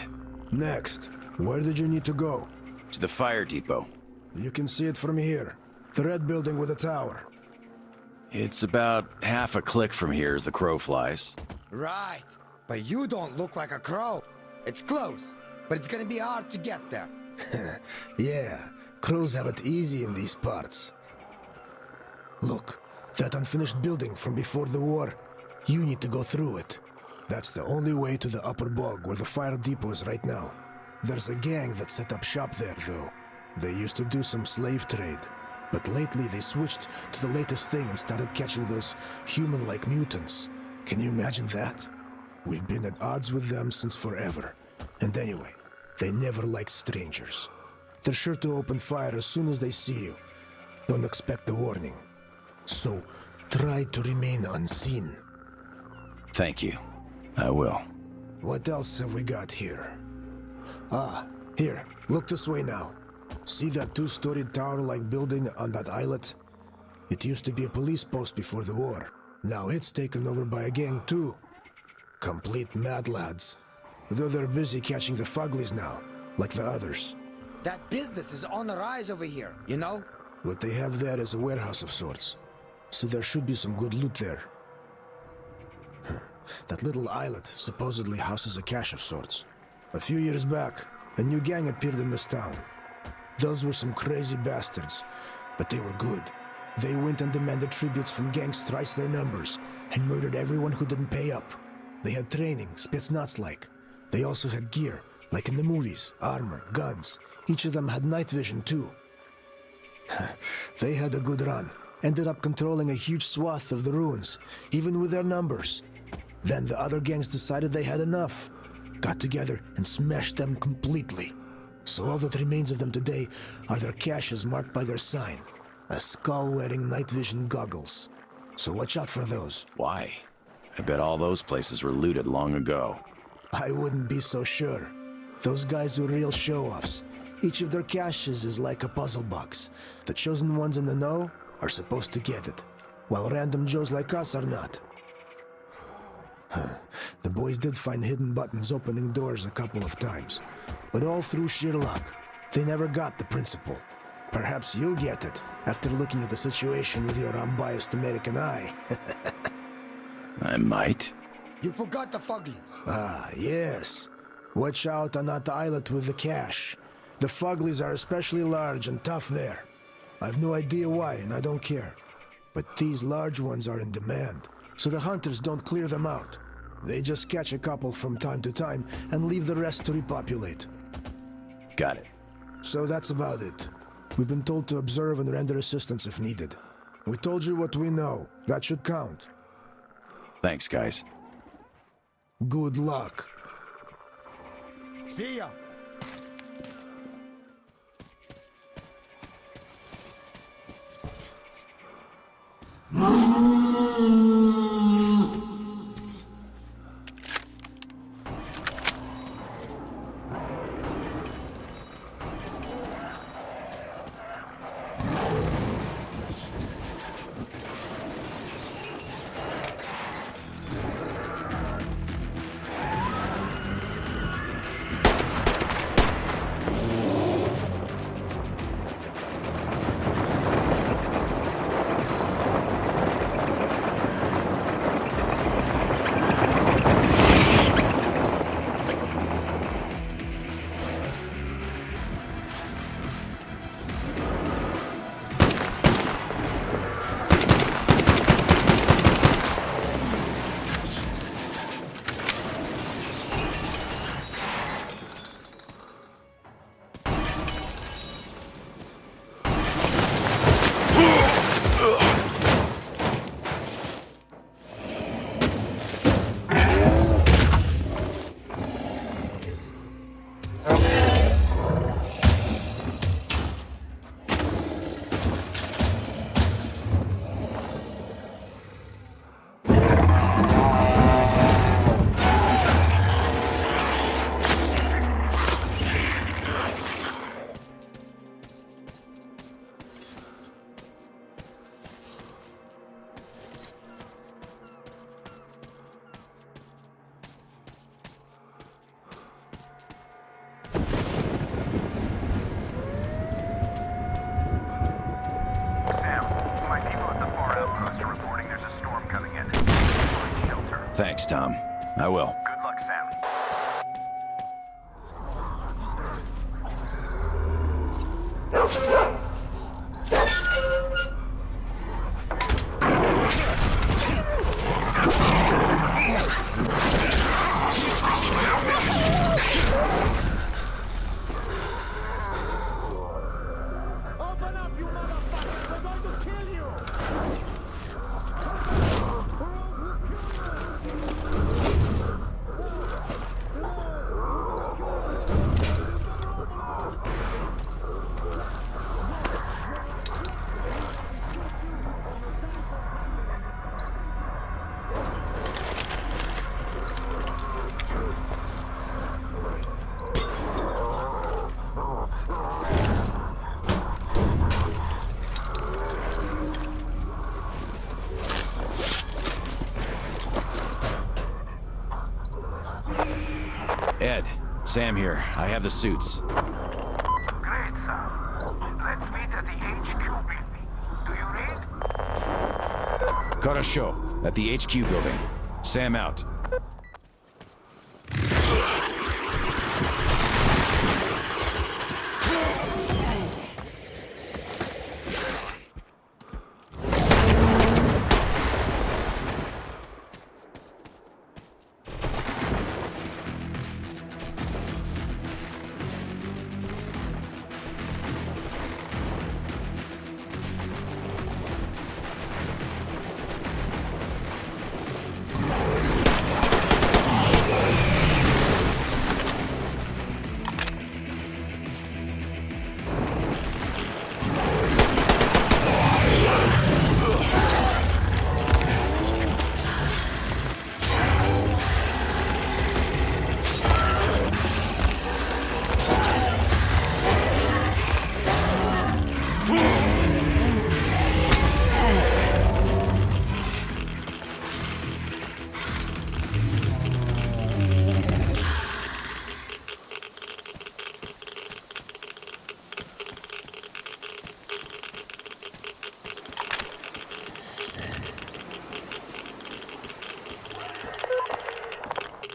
Next, where did you need to go? To the fire depot. You can see it from here. The red building with the tower. It's about half a click from here as the crow flies. Right. But you don't look like a crow. It's close, but it's gonna be hard to get there. Yeah, crows have it easy in these parts. Look, that unfinished building from before the war, you need to go through it. That's the only way to the upper bog where the fire depot is right now. There's a gang that set up shop there, though. They used to do some slave trade. But lately they switched to the latest thing and started catching those human-like mutants. Can you imagine that? We've been at odds with them since forever. And anyway, they never liked strangers. They're sure to open fire as soon as they see you. Don't expect a warning. So, try to remain unseen. Thank you. I will. What else have we got here? Ah, here, look this way now. See that two-storied tower-like building on that islet? It used to be a police post before the war. Now it's taken over by a gang too. Complete mad lads. Though they're busy catching the fuglies now, like the others. That business is on the rise over here, you know? What they have there is a warehouse of sorts. So there should be some good loot there. That little islet supposedly houses a cache of sorts. A few years back, a new gang appeared in this town. Those were some crazy bastards, but they were good. They went and demanded tributes from gangs thrice their numbers, and murdered everyone who didn't pay up. They had training, Spetsnaz-like. They also had gear, like in the movies, armor, guns. Each of them had night vision too. They had a good run, ended up controlling a huge swath of the ruins, even with their numbers. Then the other gangs decided they had enough, got together and smashed them completely. So all that remains of them today are their caches marked by their sign, a skull wearing night vision goggles. So watch out for those. Why? I bet all those places were looted long ago. I wouldn't be so sure. Those guys were real show-offs. Each of their caches is like a puzzle box. The chosen ones in the know are supposed to get it, while random Joes like us are not. The boys did find hidden buttons opening doors a couple of times, but all through sheer luck. They never got the principle. Perhaps you'll get it after looking at the situation with your unbiased American eye. I might. You forgot the fuglies. Ah, yes. Watch out on that islet with the cache. The fuglies are especially large and tough there. I've no idea why, and I don't care. But these large ones are in demand, so the hunters don't clear them out. They just catch a couple from time to time and leave the rest to repopulate. Got it. So that's about it. We've been told to observe and render assistance if needed. We told you what we know. That should count. Thanks, guys. Good luck. See ya. Thanks, Tom. I will. Good luck, Sam. Open up, you motherfuckers! We're going to kill you! Ed, Sam here. I have the suits. Great, Sam. Let's meet at the HQ building. Do you read? Хорошо. At the HQ building. Sam out.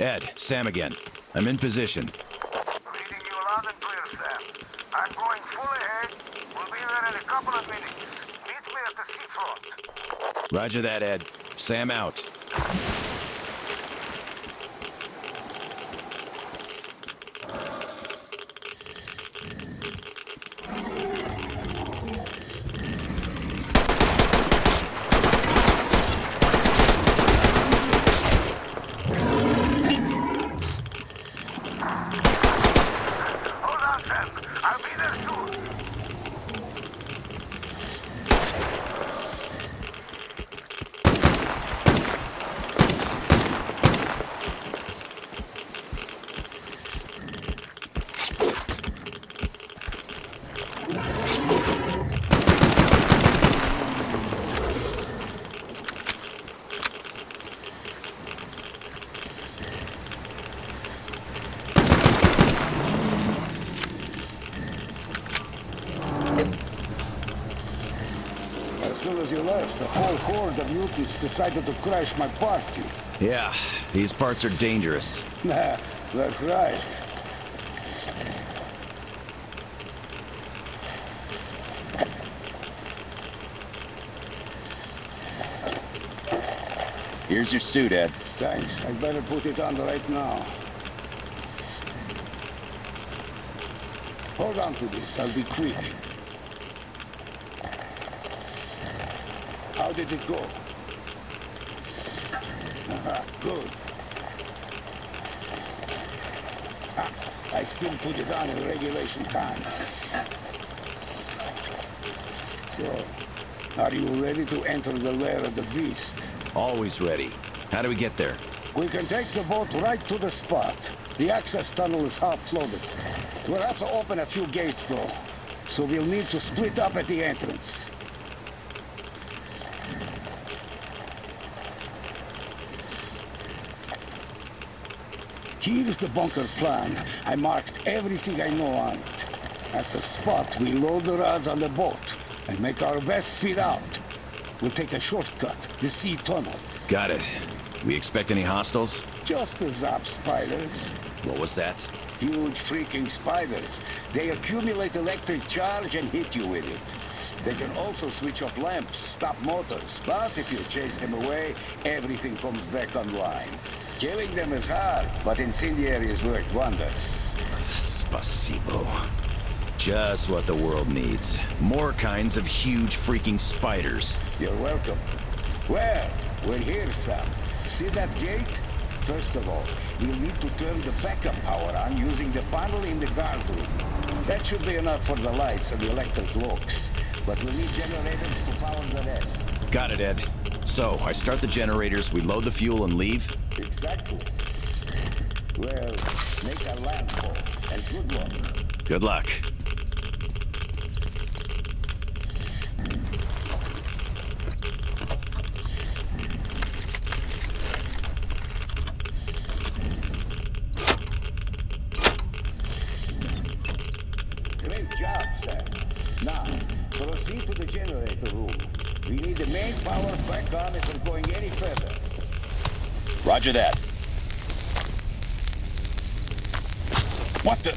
Ed, Sam again. I'm in position. Reading you loud and clear, Sam. I'm going full ahead. We'll be there in a couple of minutes. Meet me at the seafront. Roger that, Ed. Sam out. Hold on, Sam. I'll be there soon. As soon as you left, the whole horde of mutants decided to crash my party. Yeah, these parts are dangerous. Nah, that's right. Here's your suit, Ed. Thanks. I better put it on right now. Hold on to this. I'll be quick. How did it go? Good. I still put it on in regulation time. So, are you ready to enter the lair of the beast? Always ready. How do we get there? We can take the boat right to the spot. The access tunnel is half-flooded. We'll have to open a few gates, though. So we'll need to split up at the entrance. Here's the bunker plan. I marked everything I know on it. At the spot, we load the rods on the boat and make our best speed out. We'll take a shortcut, the sea tunnel. Got it. We expect any hostiles? Just the zap spiders. What was that? Huge freaking spiders. They accumulate electric charge and hit you with it. They can also switch off lamps, stop motors. But if you chase them away, everything comes back online. Killing them is hard, but incendiaries work wonders. Spasibo. Just what the world needs. More kinds of huge freaking spiders. You're welcome. Well, we're here, Sam. See that gate? First of all, we'll need to turn the backup power on using the panel in the guard room. That should be enough for the lights and the electric locks. But we'll need generators to power the rest. Got it, Ed. So, I start the generators, we load the fuel and leave? Exactly. Well, make a landfall, and good luck. Good luck. Great job, Sam. Now, proceed to the generator room. We need the main power back on if we're going any further. Roger that. What the?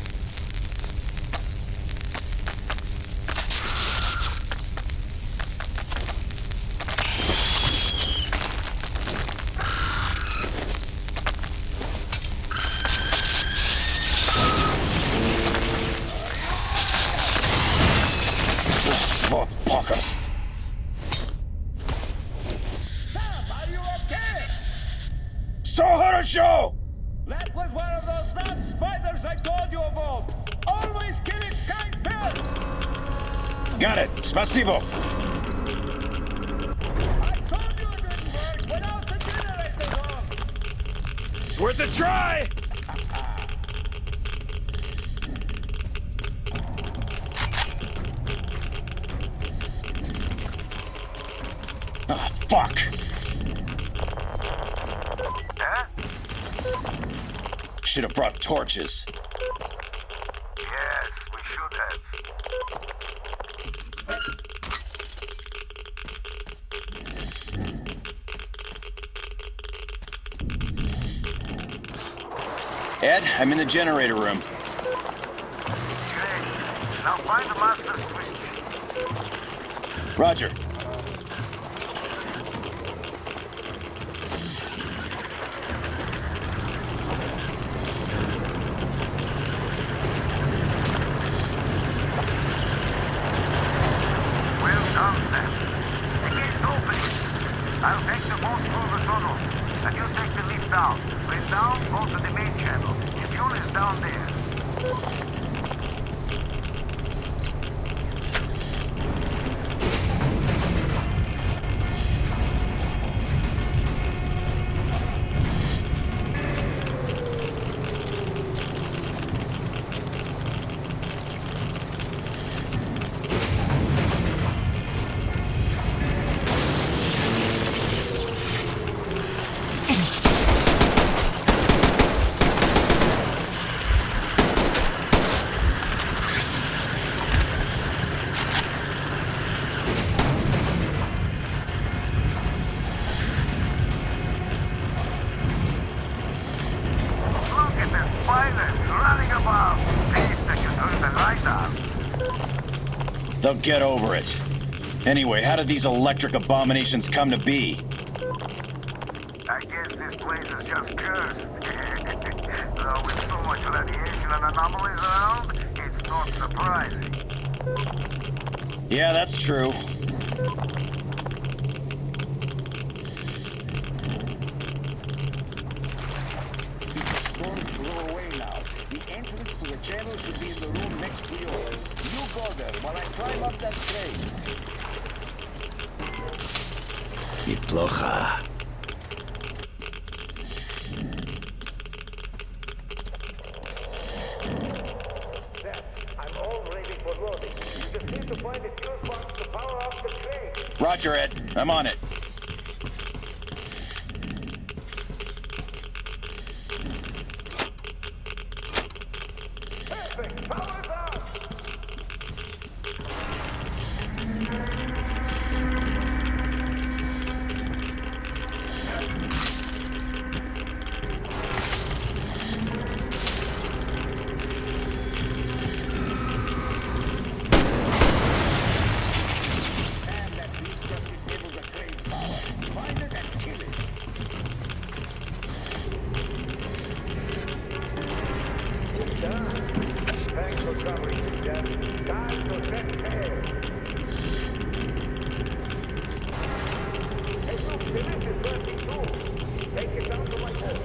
Fuckers. Sam, are you okay? So хорошо! That was one of those zap spiders I told you about. Always kill its kind first. Got it. Спасибо. I told you it didn't work without the generator on. It's worth a try! Fuck. Should have brought torches. Yes, we should have. Ed, I'm in the generator room. Great. Now find the master switch. Roger. Well done, Sam. The gate's opening. I'll take the boat through the tunnel, and you take the lift down. Lift down, go to the main channel. The fuel is down there. Look at the spiders running about. Please that you turn the light on. They'll get over it. Anyway, how did these electric abominations come to be? I guess this place is just cursed. Though with so much radiation and anomalies around, it's not surprising. Yeah, that's true. Storms blow away now. The entrance to the channel should be in the room next to yours. You go there while I climb up that crane. Неплохо. I'm all ready for loading. You just need to find a fuse box to power up the crane. Roger, Ed. I'm on it. Perfect. Power's on. power. Find it and kill it. Thanks for covering me, Jeff. Time to set sail. Hey, look, the lift is working too. Take it down to my boat.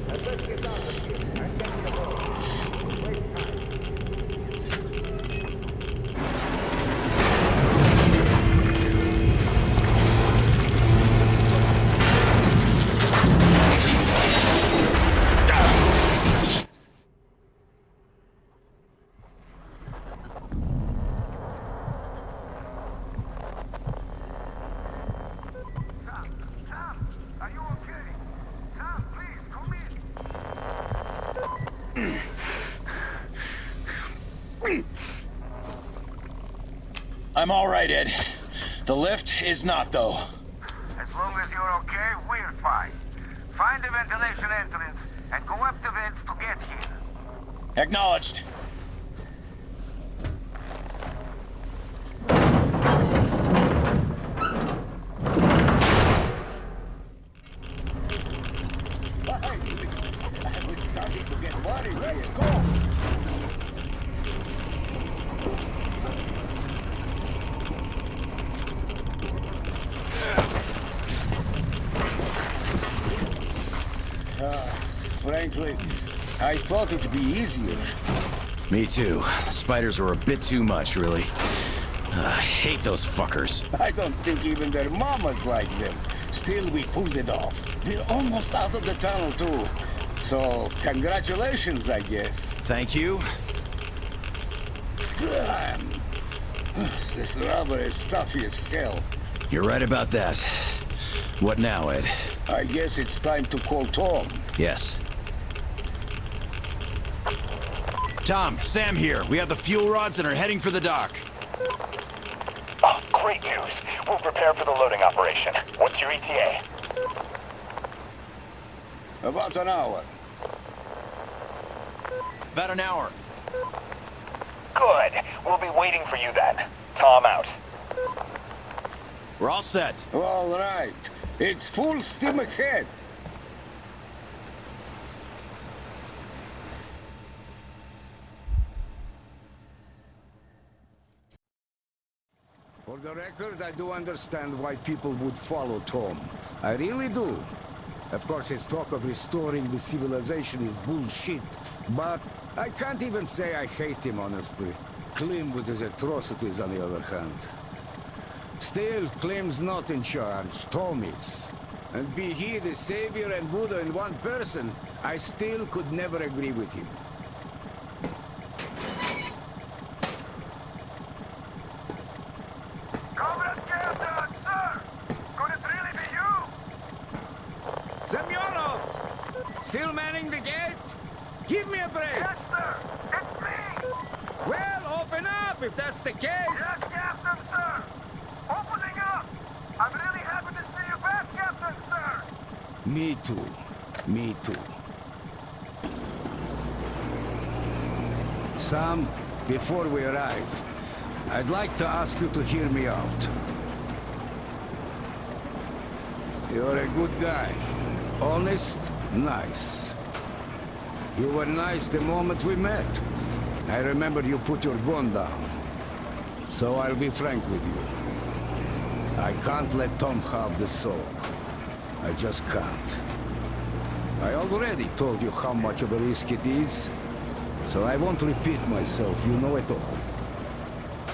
And let's get out of here and get the boat. Wait time. I'm all right, Ed. The lift is not, though. As long as you're okay, we're fine. Find the ventilation entrance and go up the vents to get here. Acknowledged. I was starting to get worried. Let's go! Frankly, I thought it'd be easier. Me too. Spiders were a bit too much, really. I hate those fuckers. I don't think even their mamas like them. Still, we pulled it off. We're almost out of the tunnel, too. So, congratulations, I guess. Thank you. Damn. This rubber is stuffy as hell. You're right about that. What now, Ed? I guess it's time to call Tom. Yes. Tom, Sam here. We have the fuel rods and are heading for the dock. Oh, great news. We'll prepare for the loading operation. What's your ETA? About an hour. About an hour. Good. We'll be waiting for you then. Tom out. We're all set. All right. It's full steam ahead. For the record, I do understand why people would follow Tom. I really do. Of course, his talk of restoring the civilization is bullshit, but I can't even say I hate him, honestly. Clem with his atrocities, on the other hand. Still, Clem's not in charge. Tom is. And be he the savior and Buddha in one person, I still could never agree with him. Comrade Captain, sir! Could it really be you? Semyonov! Still manning the gate? Give me a break! Yes, sir! It's me! Well, open up if that's the case! Yes, Captain, sir! Opening up! I'm really happy to see you back, Captain, sir! Me too. Me too. Sam, before we arrive, I'd like to ask you to hear me out. You're a good guy. Honest, nice. You were nice the moment we met. I remember you put your gun down. So I'll be frank with you. I can't let Tom have the soul. I just can't. I already told you how much of a risk it is, so I won't repeat myself, you know it all.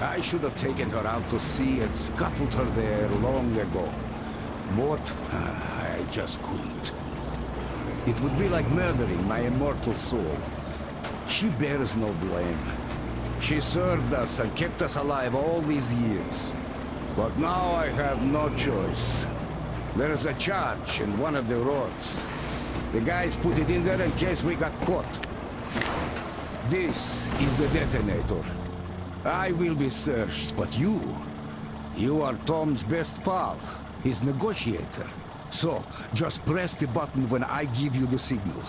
I should have taken her out to sea and scuttled her there long ago. But I just couldn't. It would be like murdering my immortal soul. She bears no blame. She served us and kept us alive all these years. But now I have no choice. There's a charge in one of the rods. The guys put it in there in case we got caught. This is the detonator. I will be searched, but you are Tom's best pal, his negotiator. So, just press the button when I give you the signal.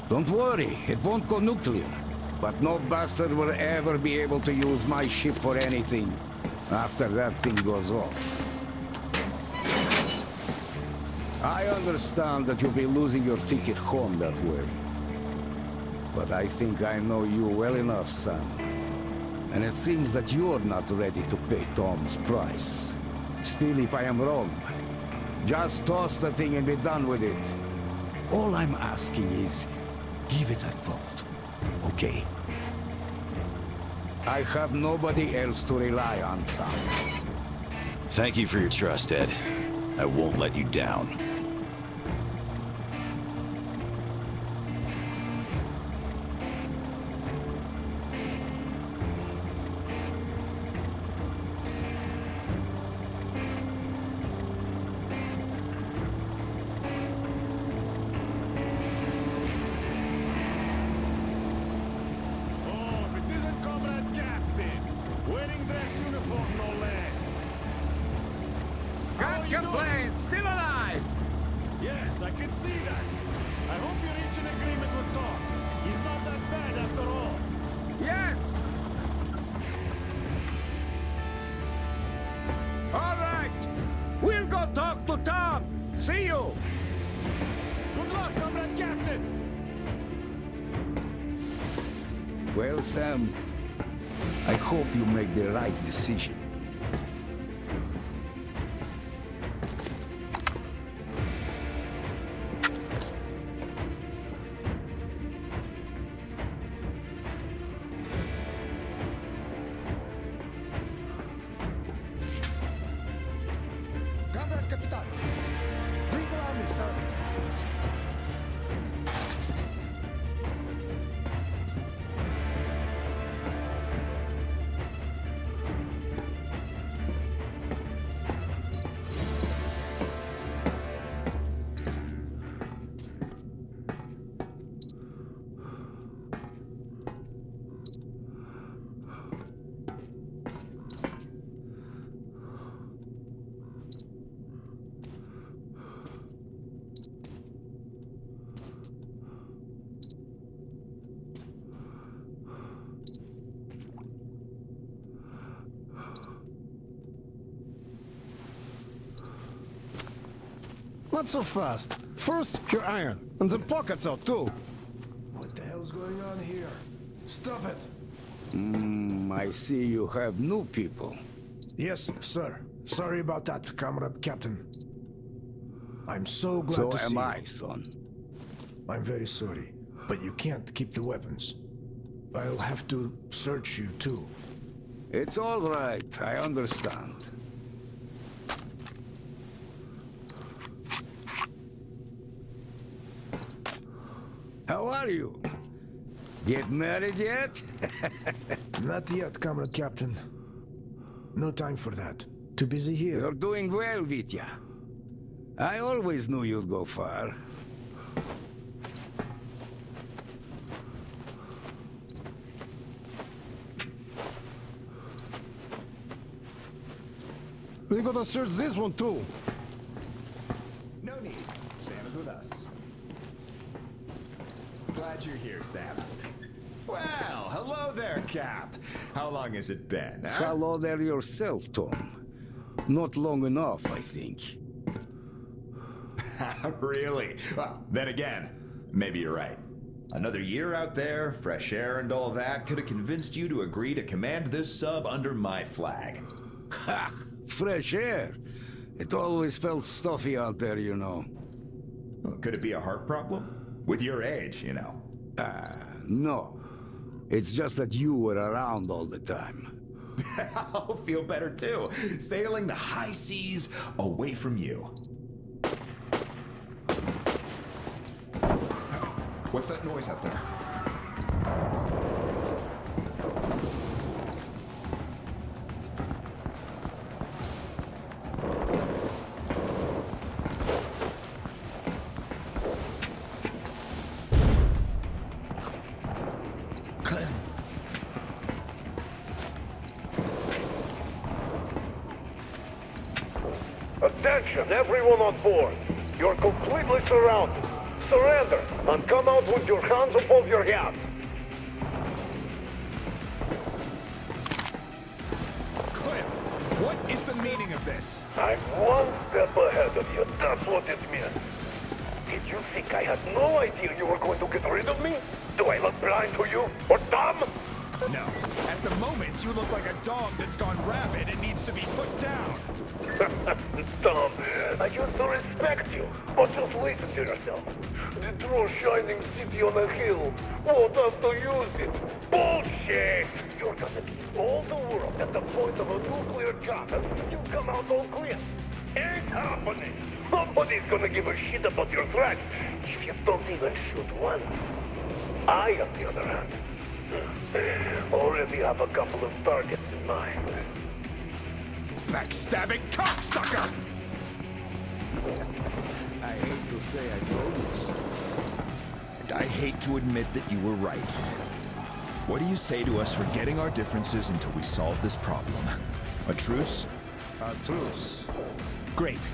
Don't worry, it won't go nuclear. But no bastard will ever be able to use my ship for anything after that thing goes off. I understand that you'll be losing your ticket home that way. But I think I know you well enough, son. And it seems that you're not ready to pay Tom's price. Still, if I am wrong, just toss the thing and be done with it. All I'm asking is, give it a thought, okay? I have nobody else to rely on, son. Thank you for your trust, Ed. I won't let you down. Still alive! Yes, I can see that. I hope you reach an agreement with Tom. He's not that bad after all. Yes! All right! We'll go talk to Tom! See you! Good luck, Comrade Captain! Well, Sam, I hope you make the right decision. Not so fast. First, your iron, and the pockets out too. What the hell's going on here? Stop it! I see you have new people. Yes, sir. Sorry about that, Comrade Captain. I'm so glad So to see am I, you. son. I'm very sorry, but you can't keep the weapons. I'll have to search you too. It's all right. I understand. How are you? Get married yet? Not yet, Comrade Captain. No time for that. Too busy here. You're doing well, Vitya. I always knew you'd go far. We gotta search this one too. No need. Sam is with us. Glad you're here, Sam. Well, hello there, Cap. How long has it been? Huh? Hello there yourself, Tom. Not long enough, I think. Really? Well, then again, maybe you're right. Another year out there, fresh air and all that, could have convinced you to agree to command this sub under my flag. Ha! Fresh air. It always felt stuffy out there, you know. Well, could it be a heart problem? With your age, you know. No. It's just that you were around all the time. I'll feel better too, sailing the high seas away from you. What's that noise out there? Attention, everyone on board. You're completely surrounded. Surrender, and come out with your hands above your heads. Clem, what is What's the meaning of this? I'm one step ahead of you. That's what it means. Did you think I had no idea you were going to get rid of me? Do I look blind to you? Or dumb? No. At the moment, you look like a dog that's gone rabid and needs to be put down. Tom, I used to respect you, but just listen to yourself. The true shining city on a hill won't have to use it. Bullshit! You're gonna keep all the world at the point of a nuclear shot and you come out all clear. Ain't happening. Nobody's gonna give a shit about your threat if you don't even shoot once. I, on the other hand, already have a couple of targets in mind. Backstabbing cocksucker! I hate to say I told you so. And I hate to admit that you were right. What do you say to us forgetting our differences until we solve this problem? A truce? A truce. Great.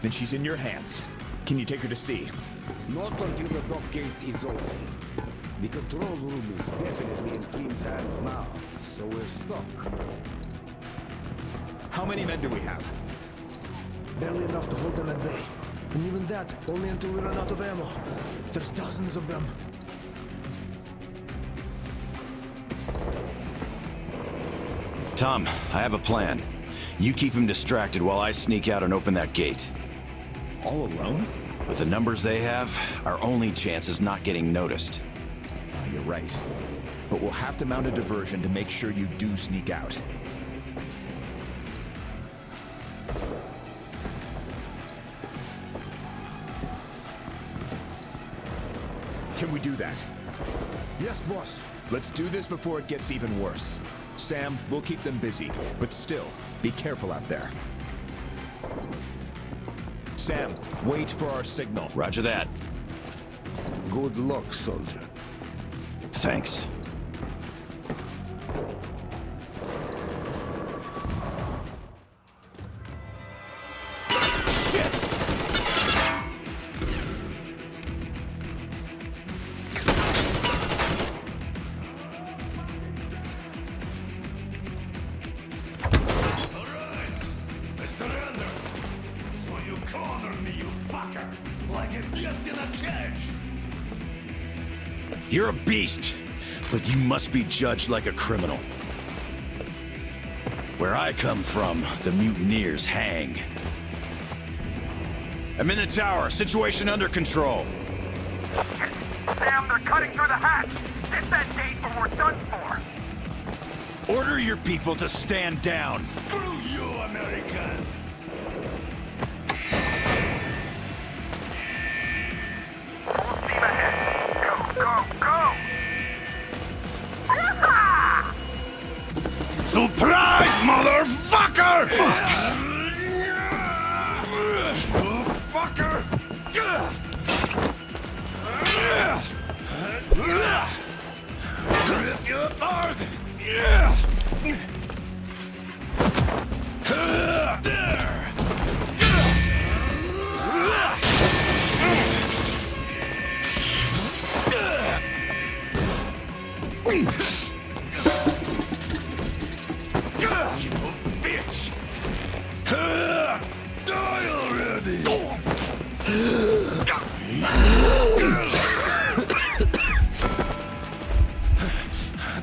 Then she's in your hands. Can you take her to sea? Not until the dock gate is open. The control room is definitely in Clean's hands now, so we're stuck. How many men do we have? Barely enough to hold them at bay. And even that, only until we run out of ammo. There's dozens of them. Tom, I have a plan. You keep him distracted while I sneak out and open that gate. All alone? With the numbers they have, our only chance is not getting noticed. You're right. But we'll have to mount a diversion to make sure you do sneak out. Can we do that? Yes, boss. Let's do this before it gets even worse. Sam, we'll keep them busy, but still, be careful out there. Sam, wait for our signal. Roger that. Good luck, soldier. Thanks. You're a beast, but you must be judged like a criminal. Where I come from, the mutineers hang. I'm in the tower. Situation under control. Sam, they're cutting through the hatch. Hit that gate or we're done for. Order your people to stand down. Screw you, American! Full steam ahead. Go, go, go! Surprise, motherfucker! Fuck! Fucker! Rip you apart! Bitch! Die already!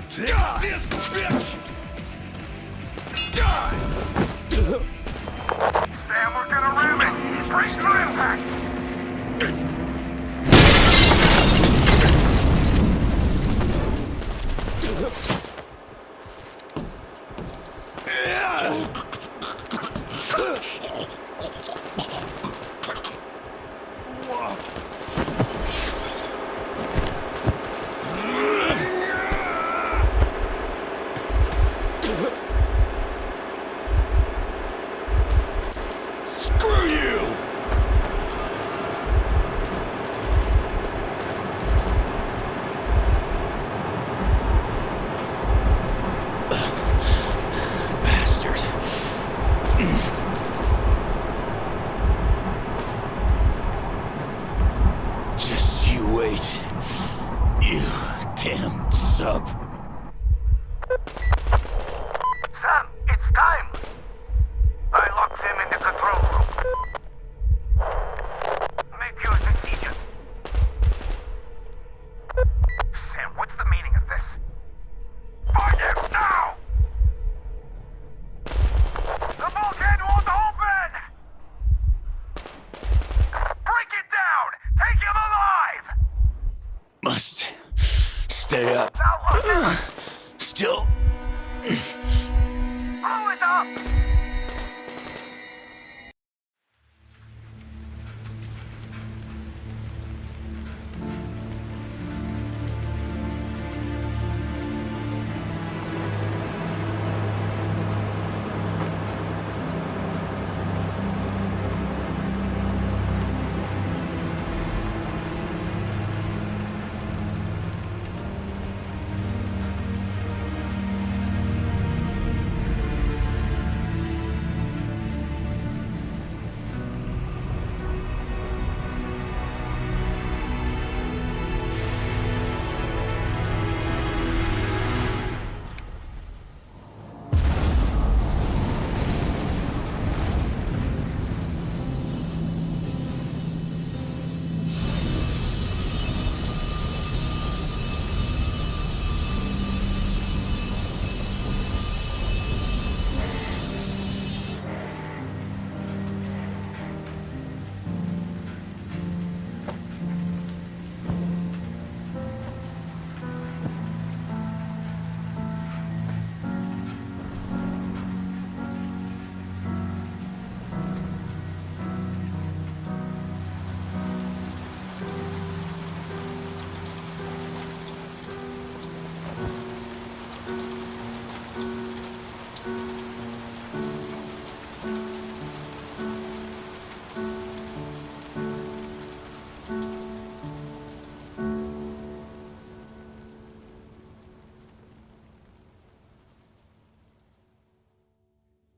Take this, bitch! Die! Sam, we're gonna ram it! Brace for impact! Screw you! Bastard. Just you wait. You damn sub. Sam, it's time! Stay up. Still. Blow it up!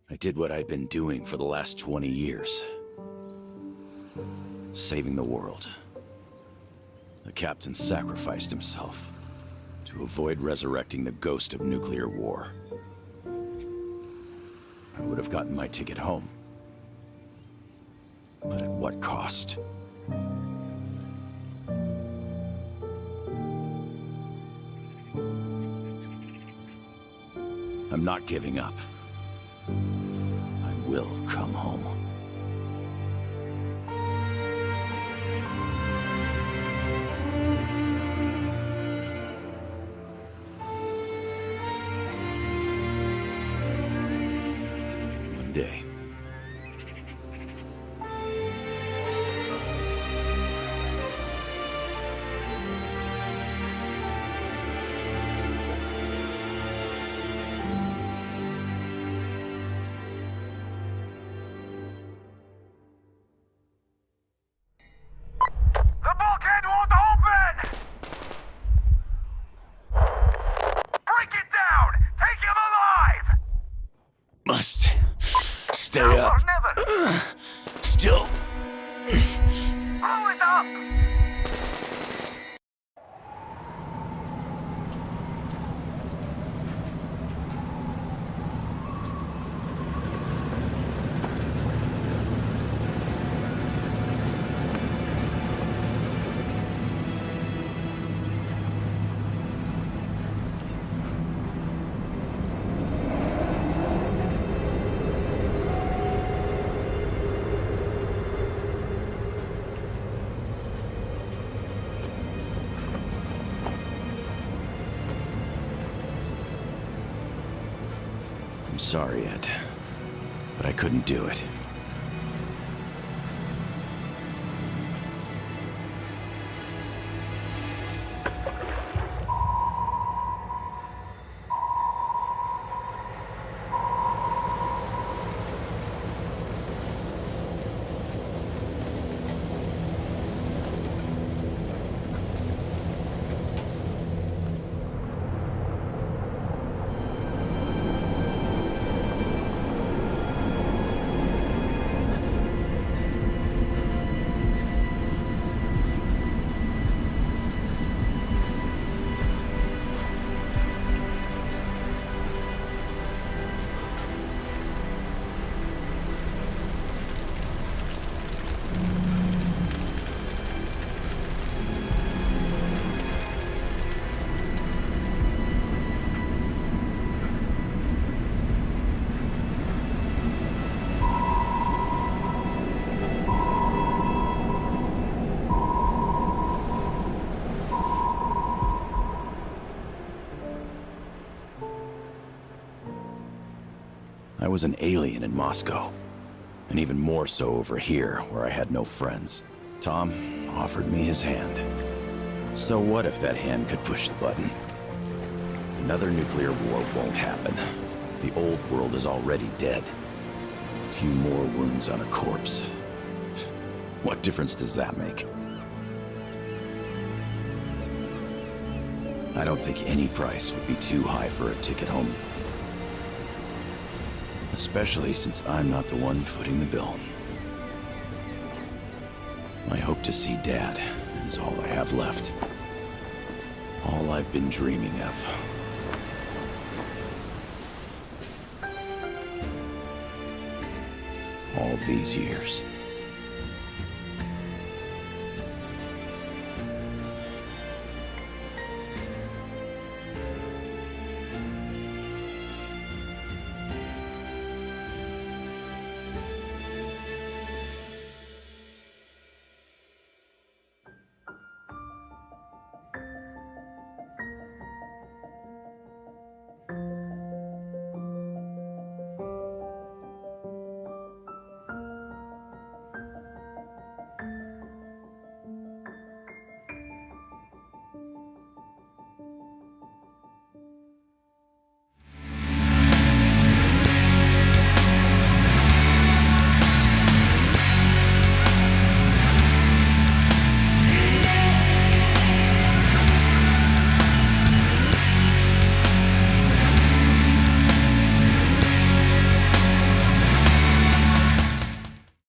I did what I'd been doing for the last 20 years. Saving the world. The captain sacrificed himself to avoid resurrecting the ghost of nuclear war. I would have gotten my ticket home. But at what cost? I'm not giving up. I will come home. One day. Must stay up. Still. Blow it up! I'm sorry, Ed, but I couldn't do it. was an alien in Moscow. And even more so over here, where I had no friends. Tom offered me his hand. So what if that hand could push the button? Another nuclear war won't happen. The old world is already dead. A few more wounds on a corpse. What difference does that make? I don't think any price would be too high for a ticket home. Especially since I'm not the one footing the bill. I hope to see Dad is all I have left. All I've been dreaming of. All these years.